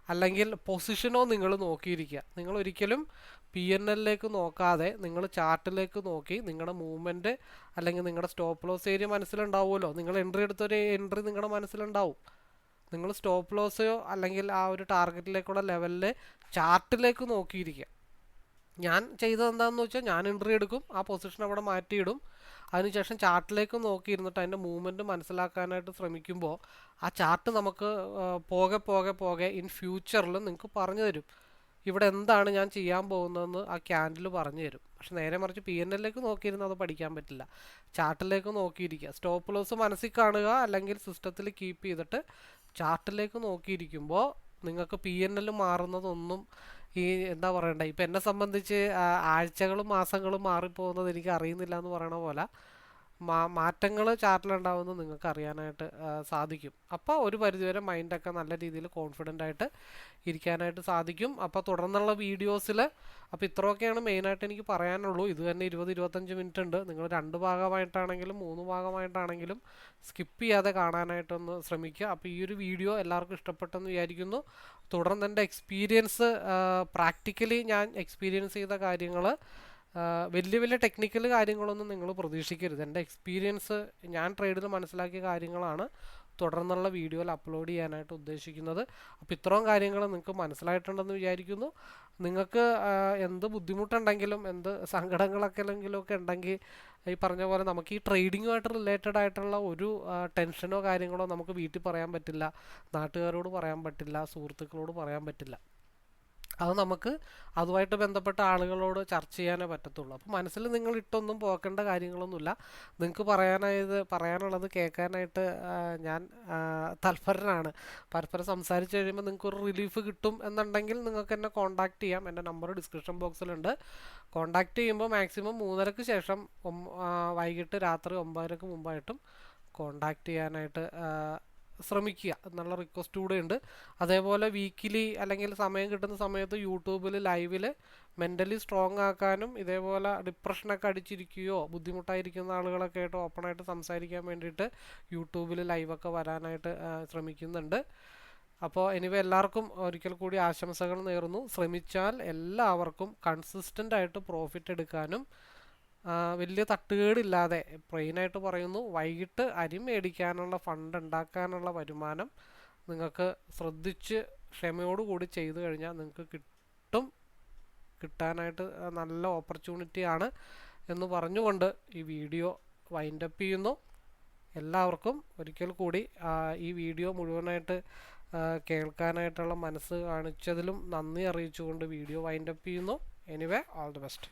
അല്ലെങ്കിൽ പൊസിഷനോ നിങ്ങൾ നോക്കിയിരിക്കുക. നിങ്ങൾ ഒരിക്കലും PNL നോക്കാതെ നിങ്ങൾ ചാർട്ടിലേക്ക് നോക്കി നിങ്ങളുടെ മൂവ്മെൻറ്റ് അല്ലെങ്കിൽ നിങ്ങളുടെ സ്റ്റോപ്പ് ലോസ് ഏരിയ മനസ്സിലുണ്ടാവുമല്ലോ. നിങ്ങൾ എൻട്രി എടുത്തൊരു എൻട്രി നിങ്ങളുടെ മനസ്സിലുണ്ടാവും. നിങ്ങൾ സ്റ്റോപ്പ് ലോസോ അല്ലെങ്കിൽ ആ ഒരു ടാർഗറ്റിലേക്കുള്ള ലെവലിൽ ചാർട്ടിലേക്ക് നോക്കിയിരിക്കുക. ഞാൻ ചെയ്തത് എന്താണെന്ന് വെച്ചാൽ ഞാൻ എൻട്രി എടുക്കും, ആ പൊസിഷൻ അവിടെ മാറ്റിയിടും. അതിനുശേഷം ചാർട്ടിലേക്ക് നോക്കിയിരുന്നിട്ട് അതിൻ്റെ മൂവ്മെൻറ്റ് മനസ്സിലാക്കാനായിട്ട് ശ്രമിക്കുമ്പോൾ ആ ചാർട്ട് നമുക്ക് പോകെ പോകെ പോകെ ഇൻ ഫ്യൂച്ചറിൽ നിങ്ങൾക്ക് പറഞ്ഞു തരും ഇവിടെ എന്താണ് ഞാൻ ചെയ്യാൻ പോകുന്നതെന്ന് ആ ക്യാൻഡിൽ പറഞ്ഞു തരും. പക്ഷെ നേരെ മറിച്ച് PNL നോക്കിയിരുന്ന് അത് പഠിക്കാൻ പറ്റില്ല. ചാർട്ടിലേക്ക് നോക്കിയിരിക്കുക, സ്റ്റോപ്പ് ലോസ് മനസ്സിൽ കാണുക അല്ലെങ്കിൽ സിസ്റ്റത്തിൽ കീപ്പ് ചെയ്തിട്ട് ചാർട്ടിലേക്ക് നോക്കിയിരിക്കുമ്പോൾ നിങ്ങൾക്ക് PNL മാറുന്നതൊന്നും ഈ എന്താ പറയണ്ടേ, ഇപ്പം എന്നെ സംബന്ധിച്ച് ആഴ്ചകളും മാസങ്ങളും മാറിപ്പോകുന്നത് എനിക്ക് അറിയുന്നില്ല എന്ന് പറയണ പോലെ മാറ്റങ്ങൾ ചാർട്ടിലുണ്ടാവുന്നത് നിങ്ങൾക്ക് അറിയാനായിട്ട് സാധിക്കും. അപ്പോൾ ഒരു പരിധിവരെ മൈൻഡൊക്കെ നല്ല രീതിയിൽ കോൺഫിഡൻ്റ് ആയിട്ട് ഇരിക്കാനായിട്ട് സാധിക്കും. അപ്പോൾ തുടർന്നുള്ള വീഡിയോസിൽ അപ്പോൾ ഇത്രയൊക്കെയാണ് മെയിനായിട്ട് എനിക്ക് പറയാനുള്ളൂ. ഇത് തന്നെ 20-25 മിനിറ്റ് ഉണ്ട്. നിങ്ങൾ 2 ഭാഗമായിട്ടാണെങ്കിലും 3 ഭാഗമായിട്ടാണെങ്കിലും സ്കിപ്പ് ചെയ്യാതെ കാണാനായിട്ടൊന്ന് ശ്രമിക്കുക. അപ്പോൾ ഈ ഒരു വീഡിയോ എല്ലാവർക്കും ഇഷ്ടപ്പെട്ടെന്ന് വിചാരിക്കുന്നു. തുടർന്ന് എൻ്റെ എക്സ്പീരിയൻസ് പ്രാക്ടിക്കലി ഞാൻ എക്സ്പീരിയൻസ് ചെയ്ത കാര്യങ്ങൾ വലിയ വലിയ ടെക്നിക്കൽ കാര്യങ്ങളൊന്നും നിങ്ങൾ പ്രതീക്ഷിക്കരുത്. എൻ്റെ എക്സ്പീരിയൻസ് ഞാൻ ട്രേഡിൽ മനസ്സിലാക്കിയ കാര്യങ്ങളാണ് തുടർന്നുള്ള വീഡിയോയിൽ അപ്ലോഡ് ചെയ്യാനായിട്ട് ഉദ്ദേശിക്കുന്നത്. അപ്പോൾ ഇത്രയും കാര്യങ്ങൾ നിങ്ങൾക്ക് മനസ്സിലായിട്ടുണ്ടെന്ന് വിചാരിക്കുന്നു. നിങ്ങൾക്ക് എന്ത് ബുദ്ധിമുട്ടുണ്ടെങ്കിലും എന്ത് സങ്കടങ്ങളൊക്കെ ഉണ്ടെങ്കിൽ ഈ പറഞ്ഞ പോലെ നമുക്ക് ഈ ട്രേഡിങ്ങുമായിട്ട് റിലേറ്റഡ് ആയിട്ടുള്ള ഒരു ടെൻഷനോ കാര്യങ്ങളോ നമുക്ക് വീട്ടിൽ പറയാൻ പറ്റില്ല, നാട്ടുകാരോട് പറയാൻ പറ്റില്ല, സുഹൃത്തുക്കളോട് പറയാൻ പറ്റില്ല. അത് നമുക്ക് അതുമായിട്ട് ബന്ധപ്പെട്ട ആളുകളോട് ചർച്ച ചെയ്യാനേ പറ്റത്തുള്ളൂ. അപ്പോൾ മനസ്സിൽ നിങ്ങൾ ഇട്ടൊന്നും പോക്കേണ്ട കാര്യങ്ങളൊന്നുമില്ല. നിങ്ങൾക്ക് പറയാനുള്ളത് കേൾക്കാനായിട്ട് ഞാൻ തൽപരനാണ്. പരസ്പരം സംസാരിച്ച് കഴിയുമ്പോൾ നിങ്ങൾക്കൊരു റിലീഫ് കിട്ടും എന്നുണ്ടെങ്കിൽ നിങ്ങൾക്ക് എന്നെ കോൺടാക്റ്റ് ചെയ്യാം. എൻ്റെ നമ്പർ ഡിസ്ക്രിപ്ഷൻ ബോക്സിലുണ്ട്. കോൺടാക്റ്റ് ചെയ്യുമ്പോൾ മാക്സിമം 3:30 ശേഷം വൈകിട്ട് രാത്രി 9:00 മുമ്പായിട്ടും കോൺടാക്റ്റ് ചെയ്യാനായിട്ട് ശ്രമിക്കുക എന്നുള്ള റിക്വസ്റ്റ് കൂടെ ഉണ്ട്. അതേപോലെ വീക്കിലി അല്ലെങ്കിൽ സമയം കിട്ടുന്ന സമയത്ത് യൂട്യൂബിൽ ലൈവിൽ മെൻ്റലി സ്ട്രോങ് ആക്കാനും ഇതേപോലെ ഡിപ്രഷനൊക്കെ അടിച്ചിരിക്കുകയോ ബുദ്ധിമുട്ടായിരിക്കുന്ന ആളുകളൊക്കെ ആയിട്ട് ഓപ്പണായിട്ട് സംസാരിക്കാൻ വേണ്ടിയിട്ട് യൂട്യൂബിൽ ലൈവൊക്കെ വരാനായിട്ട് ശ്രമിക്കുന്നുണ്ട്. അപ്പോൾ എനിവേ എല്ലാവർക്കും ഒരിക്കൽ കൂടി ആശംസകൾ നേർന്നു. ശ്രമിച്ചാൽ എല്ലാവർക്കും കൺസിസ്റ്റൻ്റ് ആയിട്ട് പ്രോഫിറ്റ് എടുക്കാനും വലിയ തട്ടുകേടില്ലാതെ പ്ലെയിനായിട്ട് പറയുന്നു, വൈകിട്ട് അരി മേടിക്കാനുള്ള ഫണ്ട് ഉണ്ടാക്കാനുള്ള വരുമാനം നിങ്ങൾക്ക് ശ്രദ്ധിച്ച് ക്ഷമയോടുകൂടി ചെയ്തു കഴിഞ്ഞാൽ നിങ്ങൾക്ക് കിട്ടാനായിട്ട് നല്ല ഓപ്പർച്യൂണിറ്റിയാണ് എന്ന് പറഞ്ഞുകൊണ്ട് ഈ വീഡിയോ വൈൻഡപ്പ് ചെയ്യുന്നു. എല്ലാവർക്കും ഒരിക്കൽ കൂടി ഈ വീഡിയോ മുഴുവനായിട്ട് കേൾക്കാനായിട്ടുള്ള മനസ്സ് കാണിച്ചതിലും നന്ദി അറിയിച്ചുകൊണ്ട് വീഡിയോ വൈൻഡപ്പ് ചെയ്യുന്നു. Anyway, all the best.